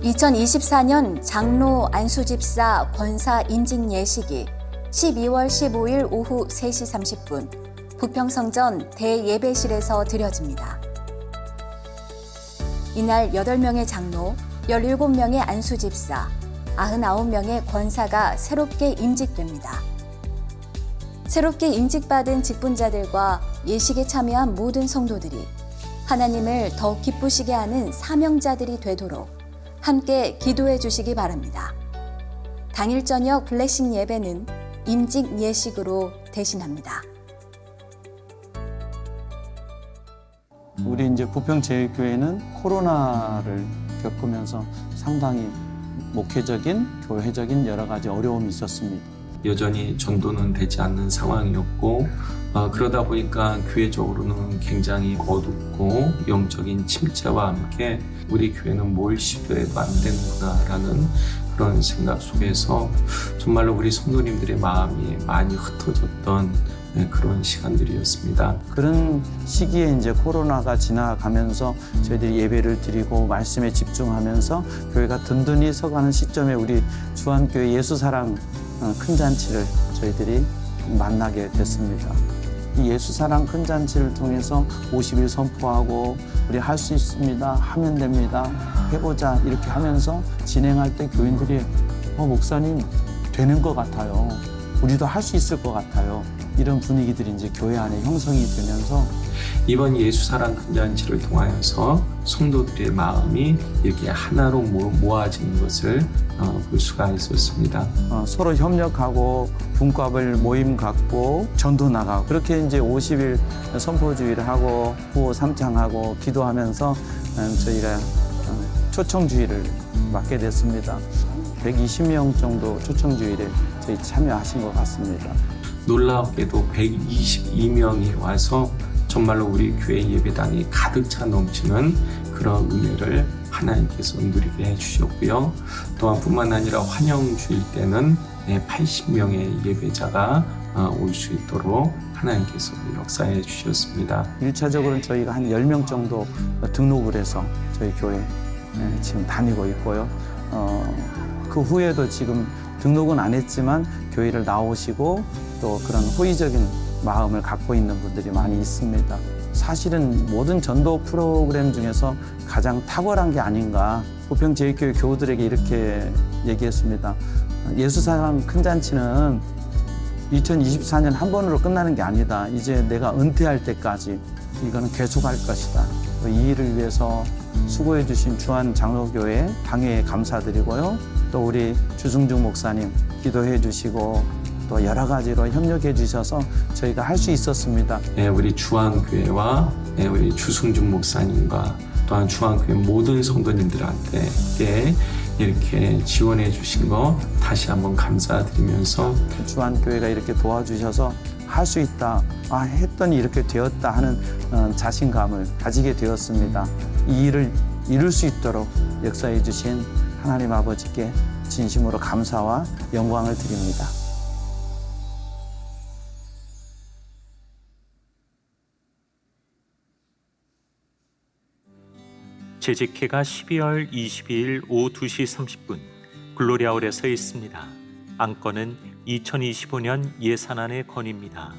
2024년 장로 안수집사 권사 인직 예식이 12월 15일 오후 3시 30분 부평성전 대예배실에서 드려집니다. 이날 8명의 장로, 17명의 안수집사, 99명의 권사가 새롭게 임직됩니다. 새롭게 임직받은 직분자들과 예식에 참여한 모든 성도들이 하나님을 더 기쁘시게 하는 사명자들이 되도록 함께 기도해 주시기 바랍니다. 당일 저녁 블레싱 예배는 임직 예식으로 대신합니다. 우리 이제 부평제일교회는 코로나를 겪으면서 상당히 목회적인, 교회적인 여러 가지 어려움이 있었습니다. 여전히 전도는 되지 않는 상황이었고 그러다 보니까 교회적으로는 굉장히 어둡고 영적인 침체와 함께 우리 교회는 뭘 시도해도 안 되는구나라는 그런 생각 속에서 정말로 우리 성도님들의 마음이 많이 흩어졌던 그런 시간들이었습니다. 그런 시기에 이제 코로나가 지나가면서 저희들이 예배를 드리고 말씀에 집중하면서 교회가 든든히 서가는 시점에 우리 주안교회 예수사랑 큰 잔치를 저희들이 만나게 됐습니다. 이 예수사랑 큰 잔치를 통해서 50일 선포하고 우리 할 수 있습니다. 하면 됩니다. 해보자 이렇게 하면서 진행할 때 교인들이 목사님 되는 것 같아요. 우리도 할 수 있을 것 같아요. 이런 분위기들이 이제 교회 안에 형성이 되면서 이번 예수사랑 큰잔치를 통하여서 성도들의 마음이 이렇게 하나로 모아지는 것을 볼 수가 있었습니다. 서로 협력하고 분과별 모임 갖고 전도 나가고 그렇게 이제 50일 선포주의를 하고 구호 삼창하고 기도하면서 저희가 초청주의를 맡게 됐습니다. 120명 정도 초청주의를 저희 참여하신 것 같습니다. 놀랍게도 122명이 와서 정말로 우리 교회 예배당이 가득 차 넘치는 그런 은혜를 하나님께서 누리게 해주셨고요. 또한 뿐만 아니라 환영주일 때는 80명의 예배자가 올 수 있도록 하나님께서 역사해 주셨습니다. 1차적으로는 저희가 한 10명 정도 등록을 해서 저희 교회 지금 다니고 있고요. 그 후에도 지금 등록은 안 했지만 교회를 나오시고 또 그런 호의적인 마음을 갖고 있는 분들이 많이 있습니다. 사실은 모든 전도 프로그램 중에서 가장 탁월한 게 아닌가. 부평제일교회 교우들에게 이렇게 얘기했습니다. 예수사랑 큰 잔치는 2024년 한 번으로 끝나는 게 아니다. 이제 내가 은퇴할 때까지 이거는 계속할 것이다. 이 일을 위해서 수고해 주신 주한 장로교회 당회에 감사드리고요. 또 우리 주승중 목사님 기도해 주시고 또 여러 가지로 협력해 주셔서 저희가 할 수 있었습니다. 우리 주한교회와 우리 주승중 목사님과 또한 주한교회 모든 성도님들한테 이렇게 지원해 주신 거 다시 한번 감사드리면서 주한교회가 이렇게 도와주셔서 할 수 있다, 했더니 이렇게 되었다 하는 자신감을 가지게 되었습니다. 이 일을 이룰 수 있도록 역사해 주신 하나님 아버지께 진심으로 감사와 영광을 드립니다. 재직회가 12월 22일 오후 2시 30분 글로리아홀에 서 있습니다. 안건은 2025년 예산안의 건입니다.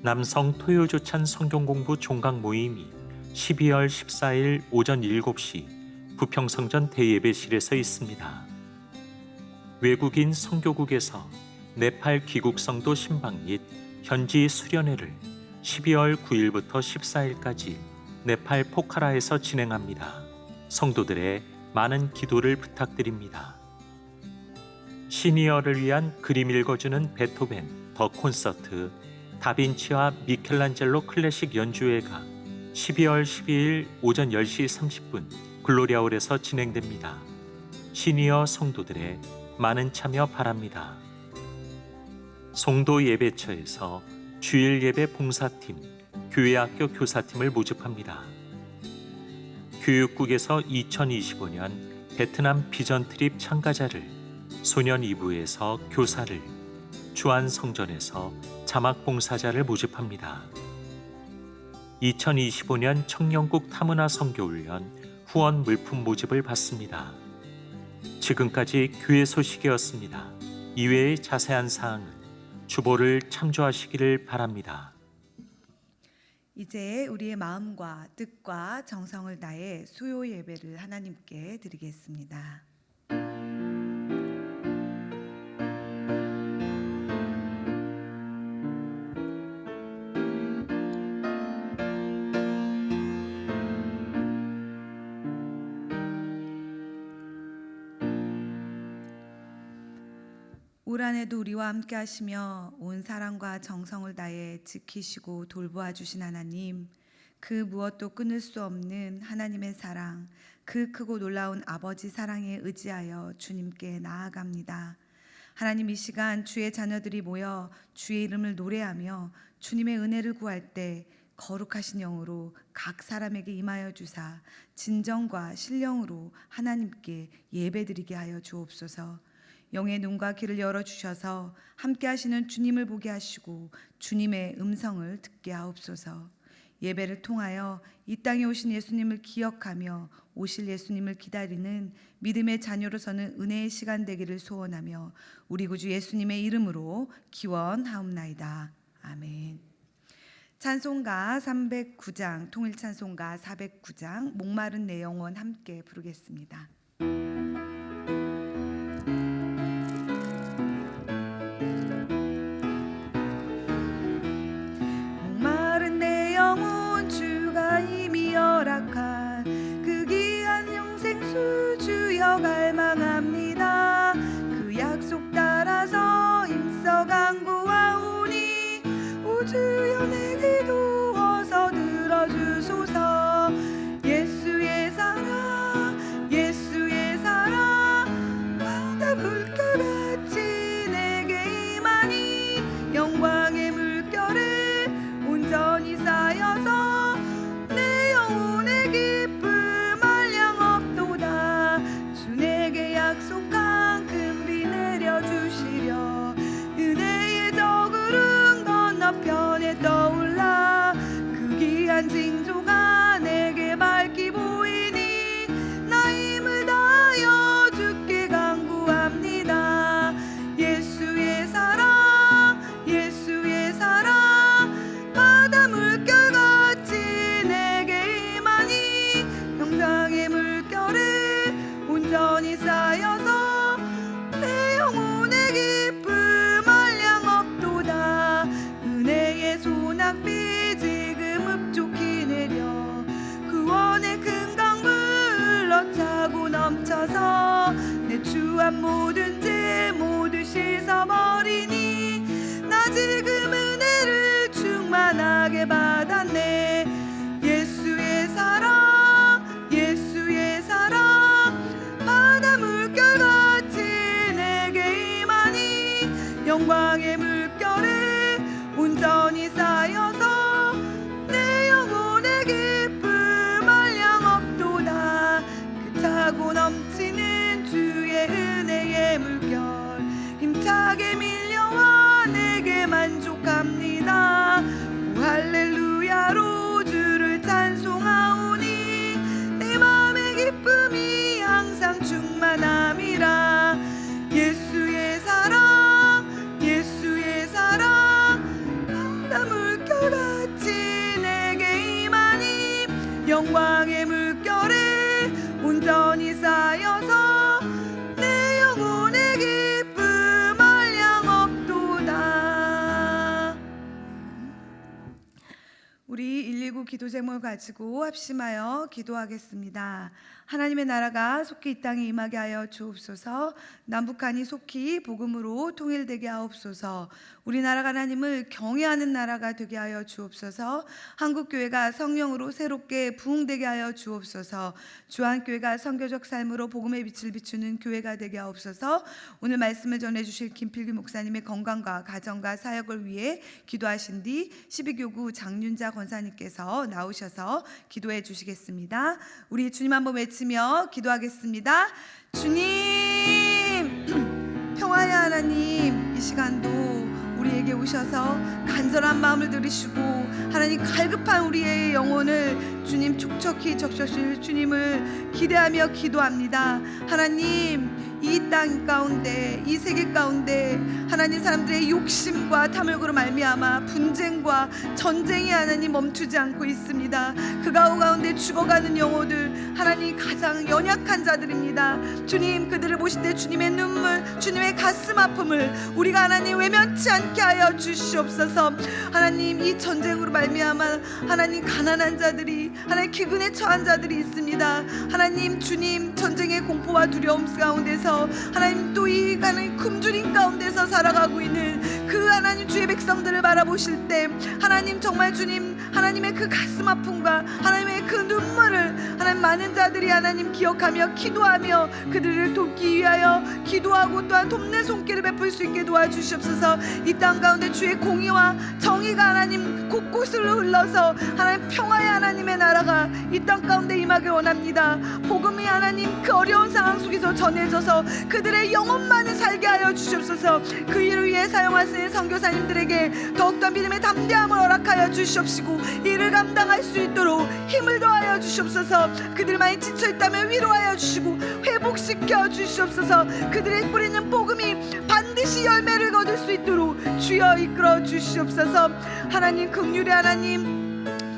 남성 토요조찬 성경공부 종강 모임이 12월 14일 오전 7시 부평성전 대예배실에 서 있습니다. 외국인 선교국에서 네팔 귀국성도 신방 및 현지 수련회를 12월 9일부터 14일까지 네팔 포카라에서 진행합니다. 성도들의 많은 기도를 부탁드립니다. 시니어를 위한 그림 읽어주는 베토벤 더 콘서트 다빈치와 미켈란젤로 클래식 연주회가 12월 12일 오전 10시 30분 글로리아홀에서 진행됩니다. 시니어 성도들의 많은 참여 바랍니다. 송도 예배처에서 주일 예배 봉사팀, 교회학교 교사팀을 모집합니다. 교육국에서 2025년 베트남 비전 트립 참가자를, 소년 2부에서 교사를, 주안성전에서 자막 봉사자를 모집합니다. 2025년 청년국 타문화 선교훈련 후원 물품 모집을 받습니다. 지금까지 교회 소식이었습니다. 이외의 자세한 사항은 주보를 참조하시기를 바랍니다. 이제 우리의 마음과 뜻과 정성을 다해 수요 예배를 하나님께 드리겠습니다. 올 한해도 우리와 함께 하시며 온 사랑과 정성을 다해 지키시고 돌보아 주신 하나님, 그 무엇도 끊을 수 없는 하나님의 사랑, 그 크고 놀라운 아버지 사랑에 의지하여 주님께 나아갑니다. 하나님, 이 시간 주의 자녀들이 모여 주의 이름을 노래하며 주님의 은혜를 구할 때 거룩하신 영으로 각 사람에게 임하여 주사 진정과 신령으로 하나님께 예배드리게 하여 주옵소서. 영의 눈과 귀를 열어주셔서 함께 하시는 주님을 보게 하시고 주님의 음성을 듣게 하옵소서. 예배를 통하여 이 땅에 오신 예수님을 기억하며 오실 예수님을 기다리는 믿음의 자녀로 서는 은혜의 시간 되기를 소원하며 우리 구주 예수님의 이름으로 기원하옵나이다. 아멘. 찬송가 309장, 통일찬송가 409장, 목마른 내 영혼 함께 부르겠습니다. 허락한 그 귀한 영생수 주여 갈망합니다. 그 약속 따라서 힘써 간구하오니 오 주여 내 기도 어서 들어주소서. 예수의 사랑 예수의 사랑 바다 물결같이 내게 임하니 영광의 물결에 온전히 쌓여서 약속한 큰 비 내려주시려 은혜의 저구름 건너편에 떠올라 그 귀한 징조가 내게 밝히 보이니 나 힘을 다하여 주께 간구합니다. 예수의 사랑 예수의 사랑 바다 물결같이 내게 임하니 영광의 물결에 온전히 쌓여서 내 영혼의 기쁨 한량 없도다. 은혜의 소낙비 지금 흡족히 내려 구원의 큰 강물 흘러차고 넘쳐서 내 추한 모든 죄 모두 씻어버리니 나 지금 은혜를 충만하게 받았네. 예수의 사랑 예수의 사랑 바다 물결같이 내게 임하니 영광의 물결에 온전히 쌓여서 내 영혼의 기쁨 한량 없도다. 그 차고 넘치는 주의 은혜의 물결 힘차게 밀려와 내게 만족합니다. 오 할렐루야로 주를 찬송하오니 내 마음의 기쁨이 항상 충만함이라. 예수의 사랑 예수의 사랑 바다 물결같이 내게 임하니 영광의 물결에 온전히 쌓여서 내 영혼의 기쁨 한량 없도다. 우리 119 기도 제목을 가지고 합심하여 기도하겠습니다. 하나님의 나라가 속히 이 땅에 임하게 하여 주옵소서. 남북한이 속히 복음으로 통일되게 하옵소서. 우리나라가 하나님을 경외하는 나라가 되게 하여 주옵소서. 한국교회가 성령으로 새롭게 부흥되게 하여 주옵소서. 주한교회가 선교적 삶으로 복음의 빛을 비추는 교회가 되게 하옵소서. 오늘 말씀을 전해주실 김필규 목사님의 건강과 가정과 사역을 위해 기도하신 뒤 12교구 장윤자 권사님께서 나오셔서 기도해 주시겠습니다. 우리 주님 한번 외치며 기도하겠습니다. 주님, 평화의 하나님, 이 시간도 우리에게 오셔서 간절한 마음을 들으시고 하나님 갈급한 우리의 영혼을 주님 촉촉히 적셔주실 주님을 기대하며 기도합니다. 하나님, 이 땅 가운데, 이 세계 가운데 하나님 사람들의 욕심과 탐욕으로 말미암아 분쟁과 전쟁이 하나님 멈추지 않고 있습니다. 그 가운데 죽어가는 영혼들, 하나님 가장 연약한 자들입니다. 주님, 그들을 보실 때 주님의 눈물, 주님의 가슴 아픔을 우리가 하나님 외면치 않게 하여 주시옵소서. 하나님, 이 전쟁으로 말미암아 하나님 가난한 자들이, 하나님 기근에 처한 자들이 있습니다. 하나님, 주님, 전쟁의 공포와 두려움 가운데서 하나님 또 이 하나님 굶주림 가운데서 살아가고 있는 그 하나님 주의 백성들을 바라보실 때 하나님 정말 주님 하나님의 그 가슴 아픔과 하나님의 그 눈물을 하나님 많은 자들이 하나님 기억하며 기도하며 그들을 돕기 위하여 기도하고 또한 돕는 손길을 베풀 수 있게 도와주시옵소서. 이 땅 가운데 주의 공의와 정의가 하나님 곳곳으로 흘러서 하나님 평화의 하나님의 나라가 이 땅 가운데 임하길 원합니다. 복음이 하나님 그 어려운 상황 속에서 전해져서 그들의 영혼만을 살게 하여 주시옵소서. 그 일을 위해 사용하시는 선교사님들에게 더욱더 믿음의 담대함을 허락하여 주시옵시고 이를 감당할 수 있도록 힘을 더하여 주시옵소서. 그들만이 지쳐있다면 위로하여 주시고 회복시켜 주시옵소서. 그들의 뿌리는 복음이 반드시 열매를 거둘 수 있도록 주여 이끌어 주시옵소서. 하나님, 긍휼의 하나님,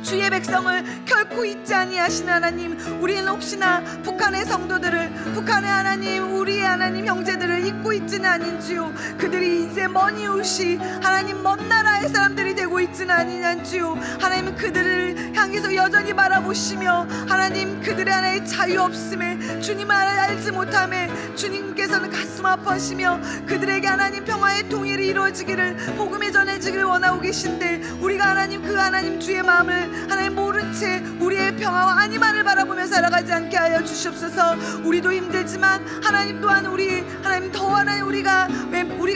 주의 백성을 결코 잊지 아니하시는 하나님, 우리는 혹시나 북한의 성도들을, 북한의 하나님, 우리의 하나님 형제들을 잊고 있지는 않은지요. 그들이 이제 먼 이웃이 하나님 먼 나라의 사람들이 되고 있지는 아니한지요. 하나님, 그들을 향해서 여전히 바라보시며 하나님 그들의 하나의 자유 없음에 주님을 알지 못함에 주님께서는 가슴 아파하시며 그들에게 하나님 평화의 통일이 이루어지기를, 복음이 전해지기를 원하고 계신데 우리가 하나님 그 하나님 주의 마음을 하나님 모른 채 우리의 평화와 안위만을 바라보며 살아가지 않게 하여 주시옵소서. 우리도 힘들지만 하나님 또한 우리 하나님 더 하나님 우리가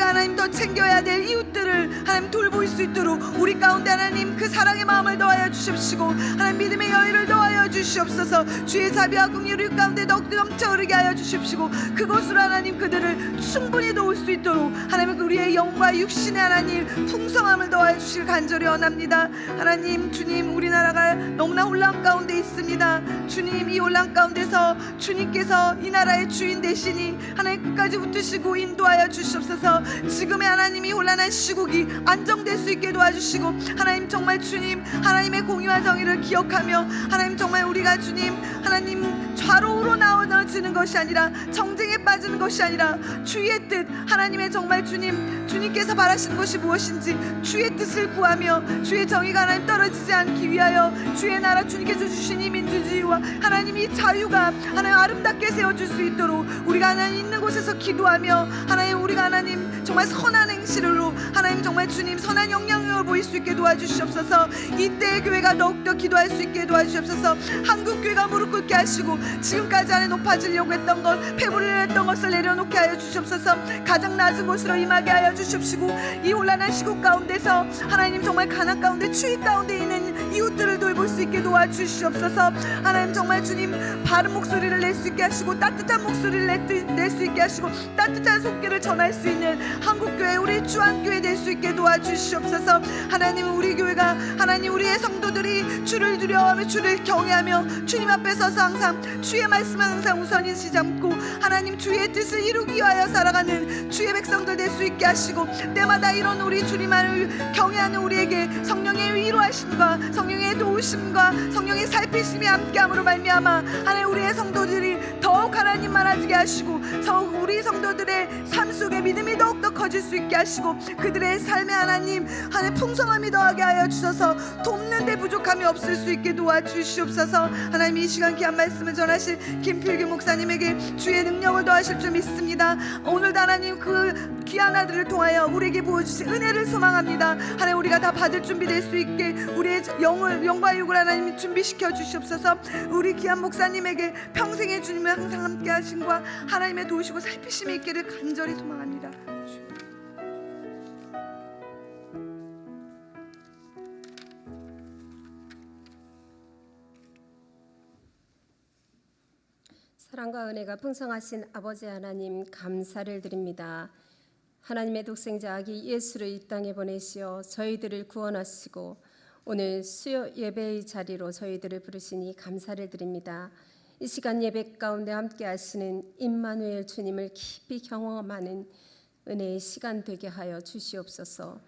하나님 더 챙겨야 될 이웃들을 하나님 돌볼 수 있도록 우리 가운데 하나님 그 사랑의 마음을 더하여 주십시고 하나님 믿음의 여유를 더하여 주시옵소서. 주의 자비와 긍휼이 가운데 넘쳐 흐르게 하여 주십시고 그곳으로 하나님 그들을 충분히 도울 수 있도록 하나님 우리의 영과 육신의 하나님 풍성함을 더하여 주실 간절히 원합니다. 하나님, 주님, 우리나라가 너무나 혼란 가운데 있습니다. 주님, 이 혼란 가운데서 주님께서 이 나라의 주인 되시니 하나님 끝까지 붙드시고 인도하여 주시옵소서. 지금의 하나님이 혼란한 시국이 안정될 수 있게 도와주시고 하나님 정말 주님 하나님의 공의와 정의를 기억하며 하나님 정말 우리가 주님 하나님 좌로우로 나눠지는 것이 아니라 정쟁에 빠지는 것이 아니라 주의 뜻, 하나님의 정말 주님께서 바라시는 것이 무엇인지 주의 뜻을 구하며 주의 정의가 하나님 떨어지지 않기 위하여 주의 나라, 주님께서 주신 이 민주주의와 하나님이 자유가 하나님 아름답게 세워줄 수 있도록 우리가 하나님 있는 곳에서 기도하며 하나님 우리가 하나님 정말 선한 행실로 하나님 정말 주님 선한 영향력을 보일 수 있게 도와주시옵소서. 이때의 교회가 더욱더 기도할 수 있게 도와주시옵소서. 한국 교회가 무릎 꿇게 하시고 지금까지 안에 높아지려고 했던 것, 배부르려 했던 것을 내려놓게 하여 주시옵소서. 가장 낮은 곳으로 임하게 하여 주십시고 이 혼란한 시국 가운데서 하나님 정말 가난 가운데 추위 가운데 있는 이웃들을 돌볼 수 있게 도와주시옵소서. 하나님 정말 주님 바른 목소리를 낼 수 있게 하시고 따뜻한 목소리를 낼 수 있게 하시고 따뜻한 손길을 전할 수 있는 한국교회 우리 주한교회 될 수 있게 도와주시옵소서. 하나님, 우리 교회가 하나님 우리의 성도들이 주를 두려워하며 주를 경외하며 주님 앞에 서서 항상 주의 말씀을 항상 우선시 잡고 하나님 주의 뜻을 이루기 위하여 살아가는 주의 백성들 될 수 있게 하시고 때마다 이런 우리 주님을 경외하는 우리에게 성령의 위로하심과 성령의 도우심과 성령의 살피심이 함께함으로 말미암아 하나님 우리의 성도들이 더욱 하나님 많아지게 하시고 우리 성도들의 삶 속에 믿음이 더욱더 커질 수 있게 하시고 그들의 삶에 하나님 풍성함이 더하게 하여 주셔서 돕는 데 부족함이 없을 수 있게 도와주시옵소서. 하나님, 이 시간 귀한 말씀을 전하실 김필규 목사님에게 주의 능력을 더하실 줄 믿습니다. 오늘도 하나님 그 귀한 아들을 통하여 우리에게 부어주신 은혜를 소망합니다. 하나님, 우리가 다 받을 준비될 수 있게 우리의 영과 육을 하나님 준비시켜 주시옵소서. 우리 귀한 목사님에게 평생의 주님을 항상 함께 하심과 하나님의 도우시고 살피심이 있기를 간절히 소망합니다. 사랑과 은혜가 풍성하신 아버지 하나님 감사를 드립니다. 하나님의 독생자 아기 예수를 이 땅에 보내시어 저희들을 구원하시고 오늘 수요 예배의 자리로 저희들을 부르시니 감사를 드립니다. 이 시간 예배 가운데 함께 하시는 임마누엘 주님을 깊이 경험하는 은혜의 시간 되게 하여 주시옵소서.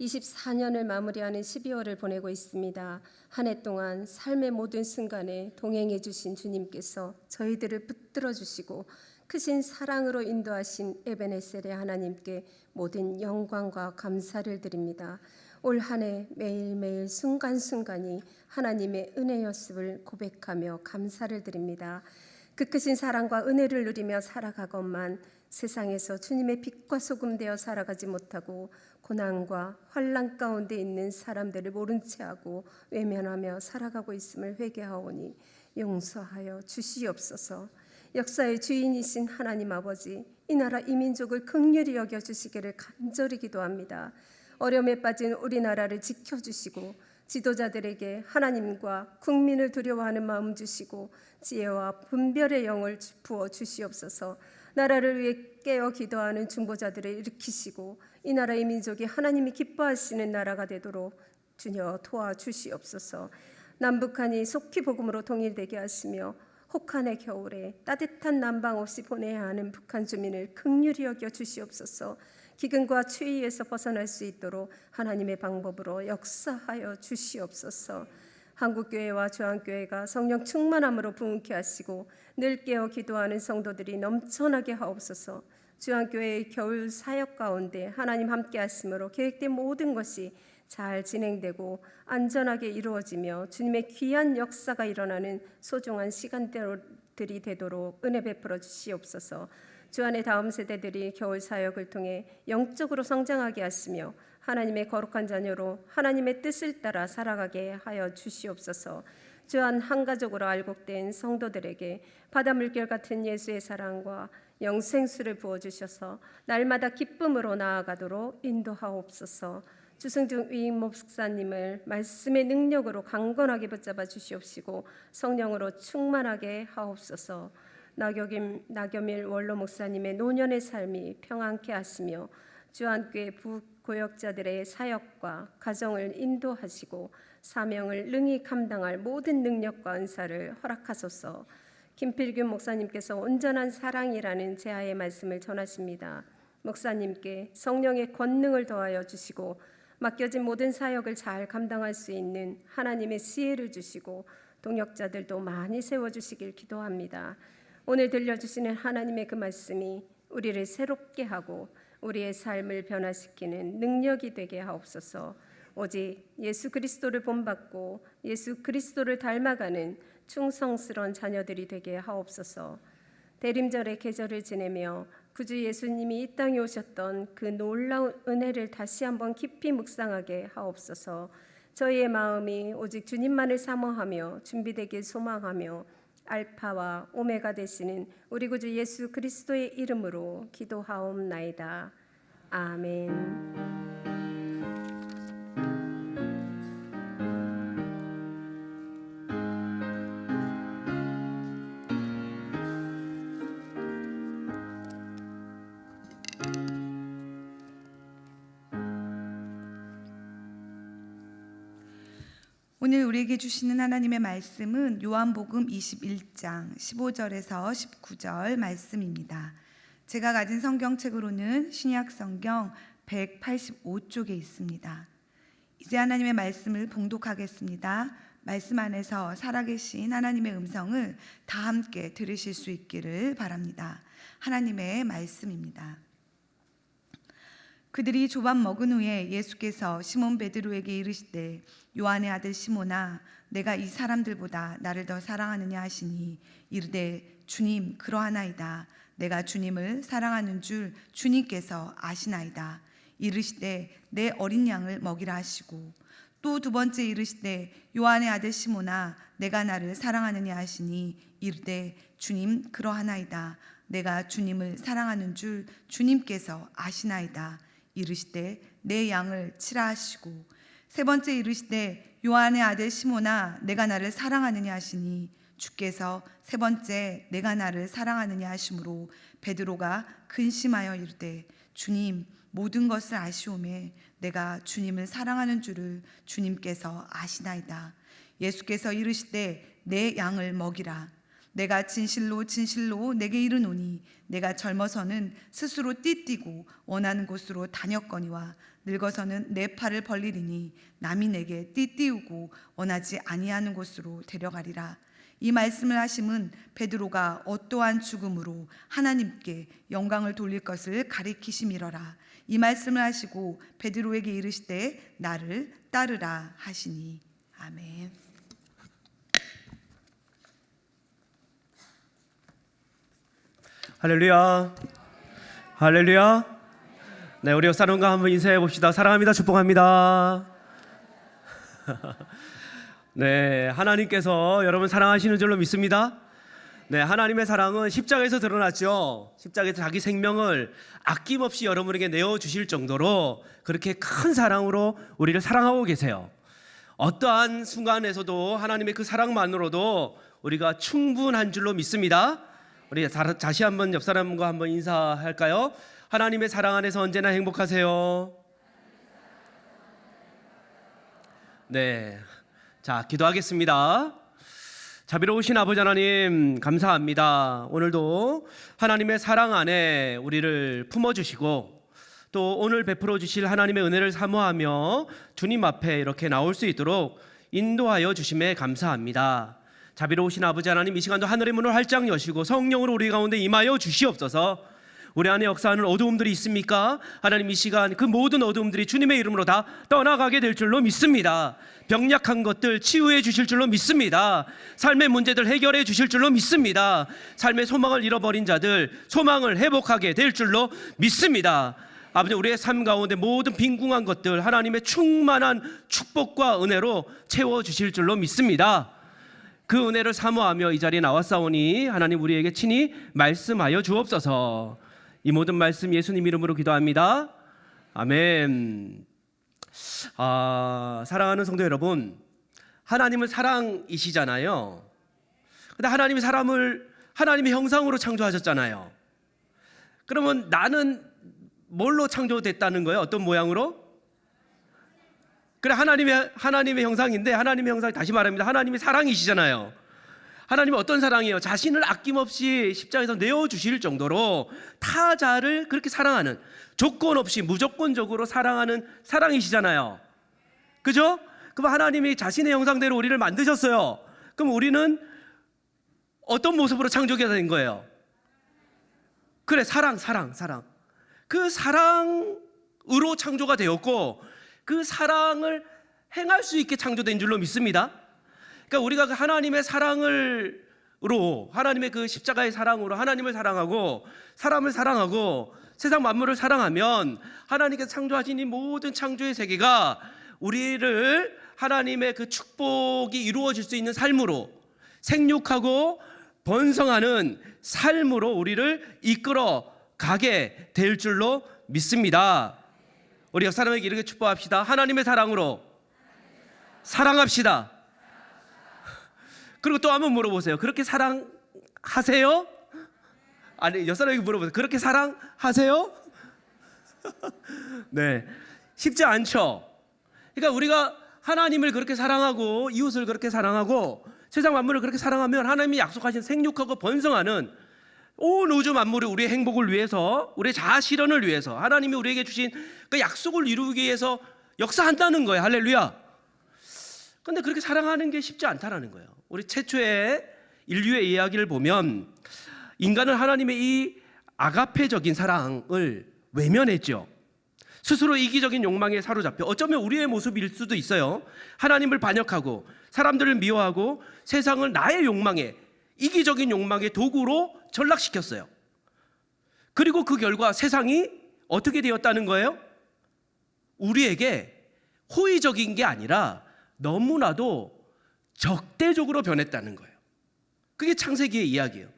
24년을 마무리하는 12월을 보내고 있습니다. 한 해 동안 삶의 모든 순간에 동행해 주신 주님께서 저희들을 붙들어 주시고 크신 사랑으로 인도하신 에베네셀의 하나님께 모든 영광과 감사를 드립니다. 올 한 해 매일매일 순간순간이 하나님의 은혜였음을 고백하며 감사를 드립니다. 그 크신 사랑과 은혜를 누리며 살아가건만 세상에서 주님의 빛과 소금 되어 살아가지 못하고 고난과 환난 가운데 있는 사람들을 모른 채 하고 외면하며 살아가고 있음을 회개하오니 용서하여 주시옵소서. 역사의 주인이신 하나님 아버지, 이 나라 이 민족을 긍휼히 여겨주시기를 간절히 기도합니다. 어려움에 빠진 우리나라를 지켜주시고 지도자들에게 하나님과 국민을 두려워하는 마음 주시고 지혜와 분별의 영을 부어 주시옵소서. 나라를 위해 깨어 기도하는 중보자들을 일으키시고 이 나라의 민족이 하나님이 기뻐하시는 나라가 되도록 주여 도와주시옵소서. 남북한이 속히 복음으로 통일되게 하시며 혹한의 겨울에 따뜻한 난방 없이 보내야 하는 북한 주민을 긍휼히 여겨 주시옵소서. 기근과 추위에서 벗어날 수 있도록 하나님의 방법으로 역사하여 주시옵소서. 한국교회와 주한교회가 성령 충만함으로 부흥케 하시고 늘 깨어 기도하는 성도들이 넘쳐나게 하옵소서. 주한교회의 겨울 사역 가운데 하나님 함께 하심으로 계획된 모든 것이 잘 진행되고 안전하게 이루어지며 주님의 귀한 역사가 일어나는 소중한 시간들이 되도록 은혜 베풀어 주시옵소서. 주안의 다음 세대들이 겨울 사역을 통해 영적으로 성장하게 하시며 하나님의 거룩한 자녀로 하나님의 뜻을 따라 살아가게 하여 주시옵소서. 주안 한 가족으로 알곡된 성도들에게 바다 물결 같은 예수의 사랑과 영생수를 부어주셔서 날마다 기쁨으로 나아가도록 인도하옵소서. 주승중 위임 목사님을 말씀의 능력으로 강건하게 붙잡아 주시옵시고 성령으로 충만하게 하옵소서. 나겸일 원로 목사님의 노년의 삶이 평안케 하시며 주한교회 부고역자들의 사역과 가정을 인도하시고 사명을 능히 감당할 모든 능력과 은사를 허락하소서. 김필균 목사님께서 온전한 사랑이라는 제아의 말씀을 전하십니다. 목사님께 성령의 권능을 더하여 주시고 맡겨진 모든 사역을 잘 감당할 수 있는 하나님의 지혜를 주시고 동역자들도 많이 세워주시길 기도합니다. 오늘 들려주시는 하나님의 그 말씀이 우리를 새롭게 하고 우리의 삶을 변화시키는 능력이 되게 하옵소서. 오직 예수 그리스도를 본받고 예수 그리스도를 닮아가는 충성스러운 자녀들이 되게 하옵소서. 대림절의 계절을 지내며 구주 예수님이 이 땅에 오셨던 그 놀라운 은혜를 다시 한번 깊이 묵상하게 하옵소서. 저희의 마음이 오직 주님만을 사모하며 준비되길 소망하며 알파와 오메가 되시는 우리 구주 예수 그리스도의 이름으로 기도하옵나이다. 아멘. 오늘 우리에게 주시는 하나님의 말씀은 요한복음 21장 15절에서 19절 말씀입니다. 제가 가진 성경책으로는 신약 성경 185쪽에 있습니다. 이제 하나님의 말씀을 봉독하겠습니다. 말씀 안에서 살아계신 하나님의 음성을 다 함께 들으실 수 있기를 바랍니다. 하나님의 말씀입니다. 그들이 조밥 먹은 후에 예수께서 시몬 베드로에게 이르시되 요한의 아들 시몬아 내가 이 사람들보다 나를 더 사랑하느냐 하시니 이르되 주님 그러하나이다. 내가 주님을 사랑하는 줄 주님께서 아시나이다. 이르시되 내 어린 양을 먹이라 하시고 또 두 번째 이르시되 요한의 아들 시몬아 내가 나를 사랑하느냐 하시니 이르되 주님 그러하나이다. 내가 주님을 사랑하는 줄 주님께서 아시나이다. 이르시되 내 양을 치라 하시고 세 번째 이르시되 요한의 아들 시몬아 내가 나를 사랑하느냐 하시니 주께서 세 번째 내가 나를 사랑하느냐 하심으로 베드로가 근심하여 이르되 주님, 모든 것을 아시오매 내가 주님을 사랑하는 줄을 주님께서 아시나이다. 예수께서 이르시되 내 양을 먹이라. 내가 진실로 진실로 내게 이르노니 내가 젊어서는 스스로 띠뛰고 원하는 곳으로 다녔거니와 늙어서는 내 팔을 벌리리니 남이 내게 띠띠우고 원하지 아니하는 곳으로 데려가리라. 이 말씀을 하심은 베드로가 어떠한 죽음으로 하나님께 영광을 돌릴 것을 가리키심이러라. 이 말씀을 하시고 베드로에게 이르시되 나를 따르라 하시니. 아멘. 할렐루야. 할렐루야. 네, 우리 옆사람과 한번 인사해 봅시다. 사랑합니다. 축복합니다. 네, 하나님께서 여러분 사랑하시는 줄로 믿습니다. 네, 하나님의 사랑은 십자가에서 드러났죠. 십자가에서 자기 생명을 아낌없이 여러분에게 내어주실 정도로 그렇게 큰 사랑으로 우리를 사랑하고 계세요. 어떠한 순간에서도 하나님의 그 사랑만으로도 우리가 충분한 줄로 믿습니다. 우리 다시 한번 옆 사람과 한번 인사할까요? 하나님의 사랑 안에서 언제나 행복하세요. 네, 자, 기도하겠습니다. 자비로우신 아버지 하나님 감사합니다. 오늘도 하나님의 사랑 안에 우리를 품어주시고 또 오늘 베풀어 주실 하나님의 은혜를 사모하며 주님 앞에 이렇게 나올 수 있도록 인도하여 주심에 감사합니다. 자비로우신 아버지 하나님, 이 시간도 하늘의 문을 활짝 여시고 성령으로 우리 가운데 임하여 주시옵소서. 우리 안에 역사하는 어두움들이 있습니까? 하나님, 이 시간 그 모든 어두움들이 주님의 이름으로 다 떠나가게 될 줄로 믿습니다. 병약한 것들 치유해 주실 줄로 믿습니다. 삶의 문제들 해결해 주실 줄로 믿습니다. 삶의 소망을 잃어버린 자들 소망을 회복하게 될 줄로 믿습니다. 아버지, 우리의 삶 가운데 모든 빈궁한 것들 하나님의 충만한 축복과 은혜로 채워주실 줄로 믿습니다. 그 은혜를 사모하며 이 자리에 나왔사오니 하나님 우리에게 친히 말씀하여 주옵소서. 이 모든 말씀 예수님 이름으로 기도합니다. 아멘. 사랑하는 성도 여러분, 하나님은 사랑이시잖아요. 근데 하나님이 사람을 하나님의 형상으로 창조하셨잖아요. 그러면 나는 뭘로 창조됐다는 거예요? 어떤 모양으로? 그래, 하나님의 형상인데, 하나님의 형상이, 다시 말합니다, 하나님이 사랑이시잖아요. 하나님은 어떤 사랑이에요? 자신을 아낌없이 십자가에서 내어주실 정도로 타자를 그렇게 사랑하는, 조건 없이 무조건적으로 사랑하는 사랑이시잖아요. 그죠? 그럼 하나님이 자신의 형상대로 우리를 만드셨어요. 그럼 우리는 어떤 모습으로 창조가 된 거예요? 그래, 사랑. 그 사랑으로 창조가 되었고 그 사랑을 행할 수 있게 창조된 줄로 믿습니다. 그러니까 우리가 그 하나님의 사랑으로, 하나님의 그 십자가의 사랑으로 하나님을 사랑하고 사람을 사랑하고 세상 만물을 사랑하면 하나님께서 창조하신 이 모든 창조의 세계가 우리를 하나님의 그 축복이 이루어질 수 있는 삶으로, 생육하고 번성하는 삶으로 우리를 이끌어 가게 될 줄로 믿습니다. 우리 옆 사람에게 이렇게 축복합시다. 하나님의 사랑으로 사랑합시다. 그리고 또 한번 물어보세요. 그렇게 사랑하세요? 아니, 옆 사람에게 물어보세요. 그렇게 사랑하세요? 네, 쉽지 않죠. 그러니까 우리가 하나님을 그렇게 사랑하고 이웃을 그렇게 사랑하고 세상 만물을 그렇게 사랑하면 하나님이 약속하신 생육하고 번성하는 온 우주 만물이 우리의 행복을 위해서, 우리의 자아 실현을 위해서 하나님이 우리에게 주신 그 약속을 이루기 위해서 역사한다는 거예요. 할렐루야. 그런데 그렇게 사랑하는 게 쉽지 않다라는 거예요. 우리 최초의 인류의 이야기를 보면 인간은 하나님의 이 아가페적인 사랑을 외면했죠. 스스로 이기적인 욕망에 사로잡혀 어쩌면 우리의 모습일 수도 있어요. 하나님을 반역하고 사람들을 미워하고 세상을 나의 욕망에, 이기적인 욕망의 도구로 전락시켰어요. 그리고 그 결과 세상이 어떻게 되었다는 거예요? 우리에게 호의적인 게 아니라 너무나도 적대적으로 변했다는 거예요. 그게 창세기의 이야기예요.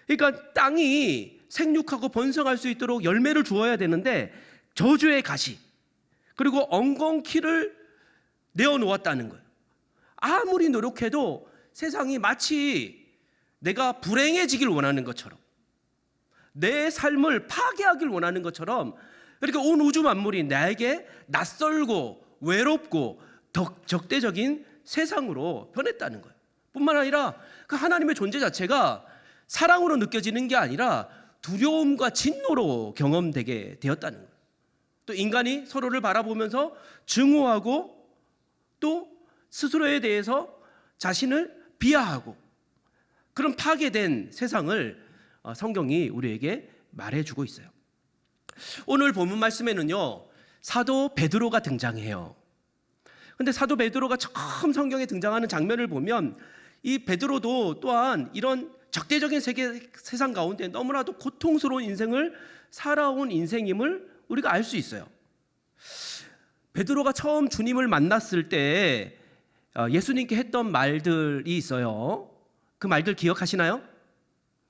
그러니까 땅이 생육하고 번성할 수 있도록 열매를 주어야 되는데 저주의 가시 그리고 엉겅퀴를 내어놓았다는 거예요. 아무리 노력해도 세상이 마치 내가 불행해지길 원하는 것처럼, 내 삶을 파괴하길 원하는 것처럼 그러니까 온 우주 만물이 나에게 낯설고 외롭고 적대적인 세상으로 변했다는 거예요. 뿐만 아니라 그 하나님의 존재 자체가 사랑으로 느껴지는 게 아니라 두려움과 진노로 경험되게 되었다는 거예요. 또 인간이 서로를 바라보면서 증오하고 또 스스로에 대해서 자신을 비하하고 그런 파괴된 세상을 성경이 우리에게 말해주고 있어요. 오늘 본문 말씀에는요, 사도 베드로가 등장해요. 근데 사도 베드로가 처음 성경에 등장하는 장면을 보면 이 베드로도 또한 이런 적대적인 세상 가운데 너무나도 고통스러운 인생을 살아온 인생임을 우리가 알 수 있어요. 베드로가 처음 주님을 만났을 때 예수님께 했던 말들이 있어요. 그 말들 기억하시나요?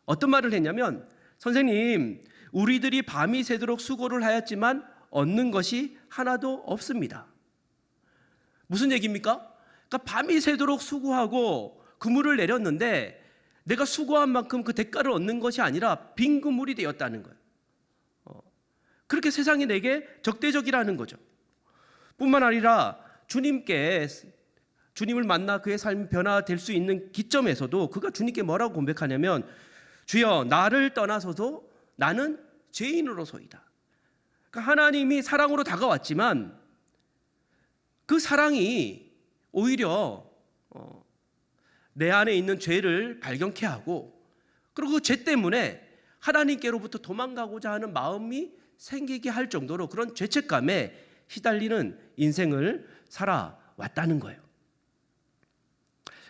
어떤 말을 했냐면, 선생님, 우리들이 밤이 새도록 수고를 하였지만 얻는 것이 하나도 없습니다. 무슨 얘기입니까? 그러니까 밤이 새도록 수고하고 그물을 내렸는데 내가 수고한 만큼 그 대가를 얻는 것이 아니라 빈 그물이 되었다는 거예요. 그렇게 세상이 내게 적대적이라는 거죠. 뿐만 아니라 주님을 만나 그의 삶이 변화될 수 있는 기점에서도 그가 주님께 뭐라고 고백하냐면, 주여, 나를 떠나서도 나는 죄인으로소이다. 그러니까 하나님이 사랑으로 다가왔지만 그 사랑이 오히려 내 안에 있는 죄를 발견케 하고, 그리고 그 죄 때문에 하나님께로부터 도망가고자 하는 마음이 생기게 할 정도로 그런 죄책감에 시달리는 인생을 살아왔다는 거예요.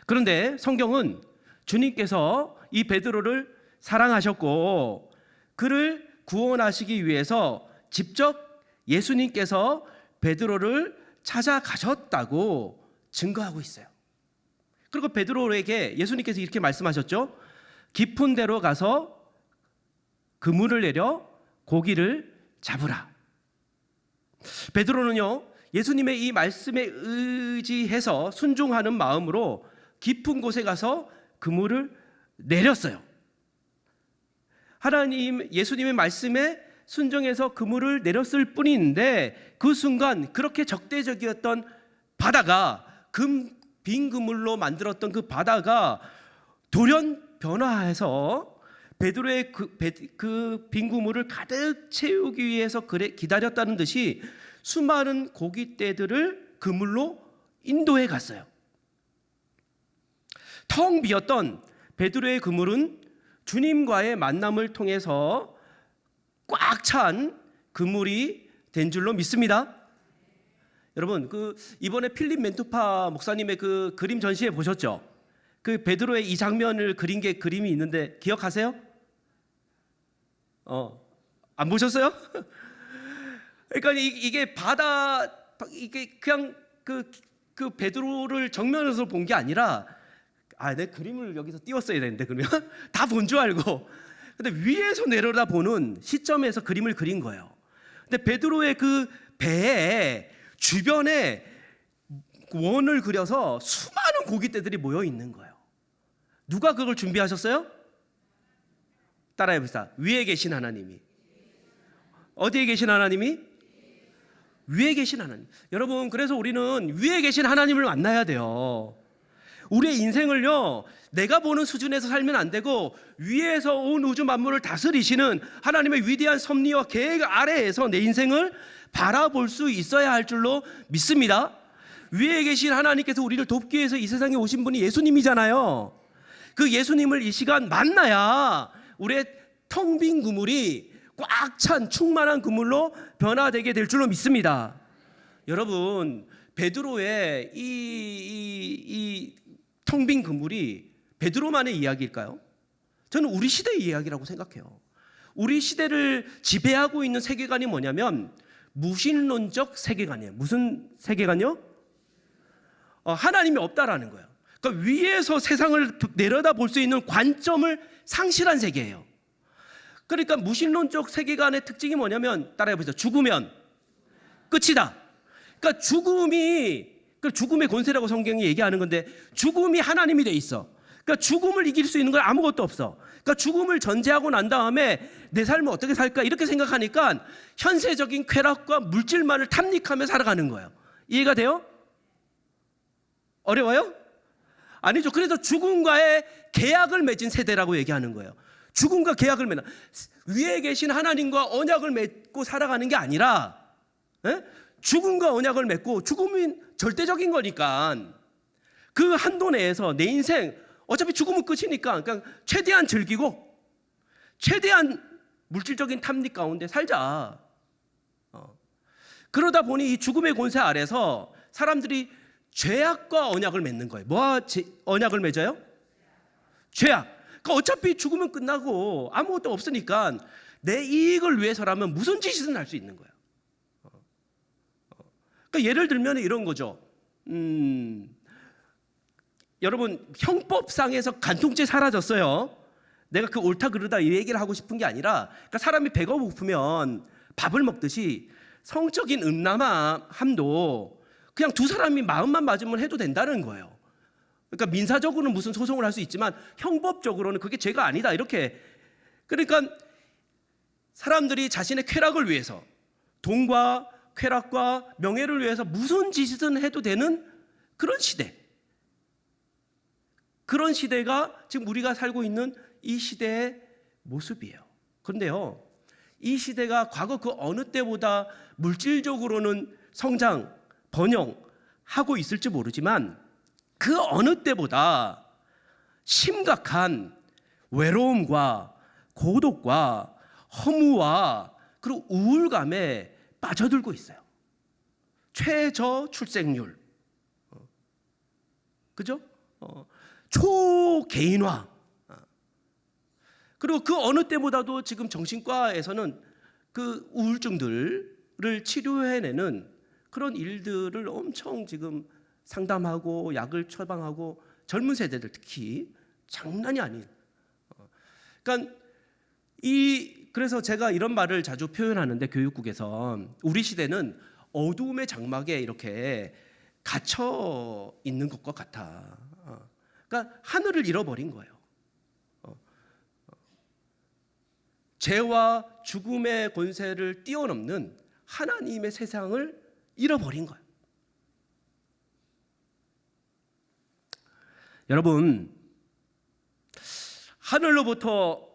그런데 성경은 주님께서 이 베드로를 사랑하셨고 그를 구원하시기 위해서 직접 예수님께서 베드로를 찾아가셨다고 증거하고 있어요. 그리고 베드로에게 예수님께서 이렇게 말씀하셨죠. 깊은 데로 가서 그물을 내려 고기를 잡으라. 베드로는요, 예수님의 이 말씀에 의지해서 순종하는 마음으로 깊은 곳에 가서 그물을 내렸어요. 예수님의 말씀에 순종해서 그물을 내렸을 뿐인데 그 순간 그렇게 적대적이었던 바다가 빈 그물로 만들었던 그 바다가 돌연 변화해서 베드로의 그 빈 그물을 가득 채우기 위해서 기다렸다는 듯이 수많은 고깃대들을 그물로 인도해 갔어요. 텅 비었던 베드로의 그물은 주님과의 만남을 통해서 꽉 찬 그물이 된 줄로 믿습니다. 여러분, 이번에 필립 멘투파 목사님의 그 그림 전시회 보셨죠? 그 베드로의 이 장면을 그린 게 그림이 있는데 기억하세요? 안 보셨어요? 그러니까 이게 이게 그냥 그 베드로를 정면에서 본 게 아니라, 내 그림을 여기서 띄웠어야 되는데 그러면 다 본 줄 알고, 근데 위에서 내려다 보는 시점에서 그림을 그린 거예요. 근데 베드로의 그 배에 주변에 원을 그려서 수많은 고깃대들이 모여 있는 거예요. 누가 그걸 준비하셨어요? 따라해 봅시다. 위에 계신 하나님이. 어디에 계신 하나님이? 위에 계신 하나님. 여러분, 그래서 우리는 위에 계신 하나님을 만나야 돼요. 우리의 인생을요, 내가 보는 수준에서 살면 안 되고 위에서 온 우주 만물을 다스리시는 하나님의 위대한 섭리와 계획 아래에서 내 인생을 바라볼 수 있어야 할 줄로 믿습니다. 위에 계신 하나님께서 우리를 돕기 위해서 이 세상에 오신 분이 예수님이잖아요. 그 예수님을 이 시간 만나야 우리의 텅 빈 그물이 꽉 찬 충만한 그물로 변화되게 될 줄로 믿습니다. 여러분, 베드로의 이 텅 빈 그물이 베드로만의 이야기일까요? 저는 우리 시대의 이야기라고 생각해요. 우리 시대를 지배하고 있는 세계관이 뭐냐면 무신론적 세계관이에요. 무슨 세계관이요? 하나님이 없다라는 거예요. 그러니까 위에서 세상을 내려다 볼 수 있는 관점을 상실한 세계예요. 그러니까 무신론적 세계관의 특징이 뭐냐면, 따라해보세요. 죽으면 끝이다. 그러니까 죽음의 권세라고 성경이 얘기하는 건데, 죽음이 하나님이 돼 있어. 그러니까 죽음을 이길 수 있는 건 아무것도 없어. 그러니까 죽음을 전제하고 난 다음에 내 삶을 어떻게 살까 이렇게 생각하니까 현세적인 쾌락과 물질만을 탐닉하며 살아가는 거예요. 이해가 돼요? 어려워요? 아니죠. 그래서 죽음과의 계약을 맺은 세대라고 얘기하는 거예요. 죽음과 계약을 맺는, 위에 계신 하나님과 언약을 맺고 살아가는 게 아니라 죽음과 언약을 맺고, 죽음은 절대적인 거니까 그 한도 내에서 내 인생 어차피 죽음은 끝이니까 그냥 최대한 즐기고 최대한 물질적인 탐닉 가운데 살자. 그러다 보니 이 죽음의 권세 아래서 사람들이 죄악과 언약을 맺는 거예요. 뭐와 언약을 맺어요? 죄악. 그러니까 어차피 죽으면 끝나고 아무것도 없으니까 내 이익을 위해서라면 무슨 짓이든 할 수 있는 거예요. 그러니까 예를 들면 이런 거죠. 여러분, 형법상에서 간통죄 사라졌어요. 내가 그 옳다 그르다 이 얘기를 하고 싶은 게 아니라, 그러니까 사람이 배가 고프면 밥을 먹듯이 성적인 음란함도 그냥 두 사람이 마음만 맞으면 해도 된다는 거예요. 그러니까 민사적으로는 무슨 소송을 할 수 있지만 형법적으로는 그게 죄가 아니다, 이렇게. 그러니까 사람들이 자신의 쾌락을 위해서, 돈과 쾌락과 명예를 위해서 무슨 짓이든 해도 되는 그런 시대, 그런 시대가 지금 우리가 살고 있는 이 시대의 모습이에요. 그런데요, 이 시대가 과거 그 어느 때보다 물질적으로는 성장, 번영하고 있을지 모르지만 그 어느 때보다 심각한 외로움과 고독과 허무와 그리고 우울감에 빠져들고 있어요. 최저 출생률, 그죠? 초개인화. 그리고 그 어느 때보다도 지금 정신과에서는 그 우울증들을 치료해내는 그런 일들을 엄청 지금 상담하고 약을 처방하고, 젊은 세대들 특히 장난이 아닌. 그러니까 그래서 제가 이런 말을 자주 표현하는데, 교육국에서 우리 시대는 어두움의 장막에 이렇게 갇혀 있는 것과 같아. 그러니까 하늘을 잃어버린 거예요. 죄와 죽음의 권세를 뛰어넘는 하나님의 세상을 잃어버린 거예요. 여러분, 하늘로부터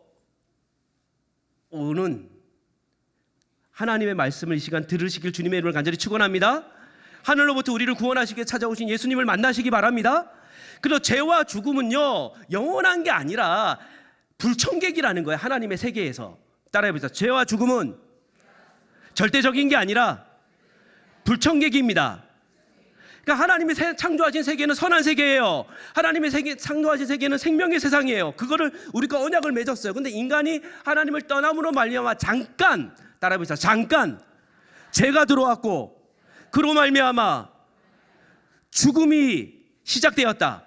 오는 하나님의 말씀을 이 시간 들으시길 주님의 이름을 간절히 축원합니다. 하늘로부터 우리를 구원하시게 찾아오신 예수님을 만나시기 바랍니다. 그리고 죄와 죽음은요, 영원한 게 아니라 불청객이라는 거예요. 하나님의 세계에서. 따라해보세요. 죄와 죽음은 절대적인 게 아니라 불청객입니다. 그러니까 하나님이 창조하신 세계는 선한 세계예요. 하나님의 창조하신 세계는 생명의 세상이에요. 그거를 우리가 언약을 맺었어요. 근데 인간이 하나님을 떠남으로 말미암아 잠깐, 따라해보세요. 잠깐 죄가 들어왔고, 그로 말미암아 죽음이 시작되었다.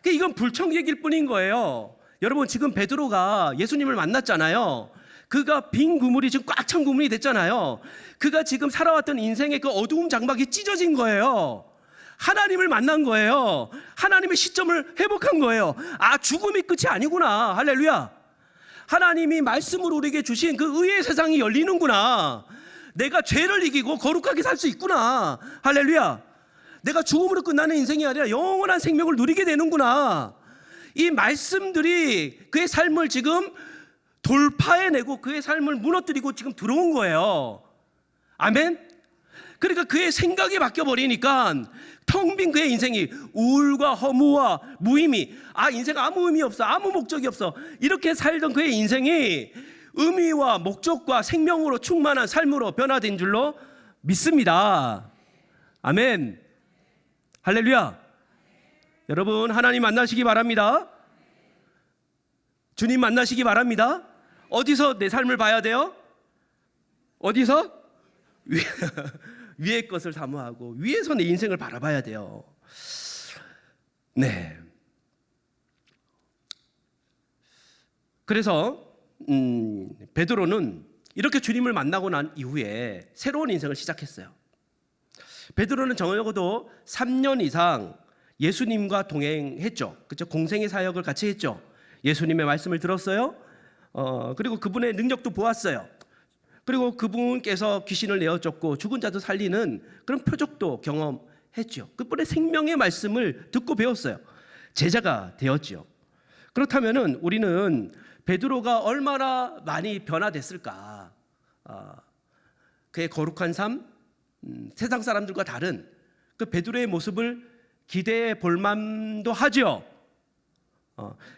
그러니까 이건 불청객일 뿐인 거예요. 여러분, 지금 베드로가 예수님을 만났잖아요. 그가 빈 구물이 지금 꽉 찬 구물이 됐잖아요. 그가 지금 살아왔던 인생의 그 어두움 장막이 찢어진 거예요. 하나님을 만난 거예요. 하나님의 시점을 회복한 거예요. 아, 죽음이 끝이 아니구나. 할렐루야. 하나님이 말씀으로 우리에게 주신 그 의의 세상이 열리는구나. 내가 죄를 이기고 거룩하게 살 수 있구나. 할렐루야. 내가 죽음으로 끝나는 인생이 아니라 영원한 생명을 누리게 되는구나. 이 말씀들이 그의 삶을 지금 돌파해내고 그의 삶을 무너뜨리고 지금 들어온 거예요. 아멘? 그러니까 그의 생각이 바뀌어버리니까 텅 빈 그의 인생이 우울과 허무와 무의미, 인생 아무 의미 없어, 아무 목적이 없어, 이렇게 살던 그의 인생이 의미와 목적과 생명으로 충만한 삶으로 변화된 줄로 믿습니다. 아멘. 할렐루야. 여러분, 하나님 만나시기 바랍니다. 주님 만나시기 바랍니다. 어디서 내 삶을 봐야 돼요? 어디서? 위의 것을 사모하고 위에서 내 인생을 바라봐야 돼요. 네. 그래서 베드로는 이렇게 주님을 만나고 난 이후에 새로운 인생을 시작했어요. 베드로는 적어도 3년 이상 예수님과 동행했죠. 그렇죠? 공생의 사역을 같이 했죠. 예수님의 말씀을 들었어요. 그리고 그분의 능력도 보았어요. 그리고 그분께서 귀신을 내어쫓고 죽은 자도 살리는 그런 표적도 경험했죠. 그분의 생명의 말씀을 듣고 배웠어요. 제자가 되었죠. 그렇다면은 우리는 베드로가 얼마나 많이 변화됐을까? 그의 거룩한 삶, 세상 사람들과 다른 그 베드로의 모습을 기대해 볼 만도 하죠.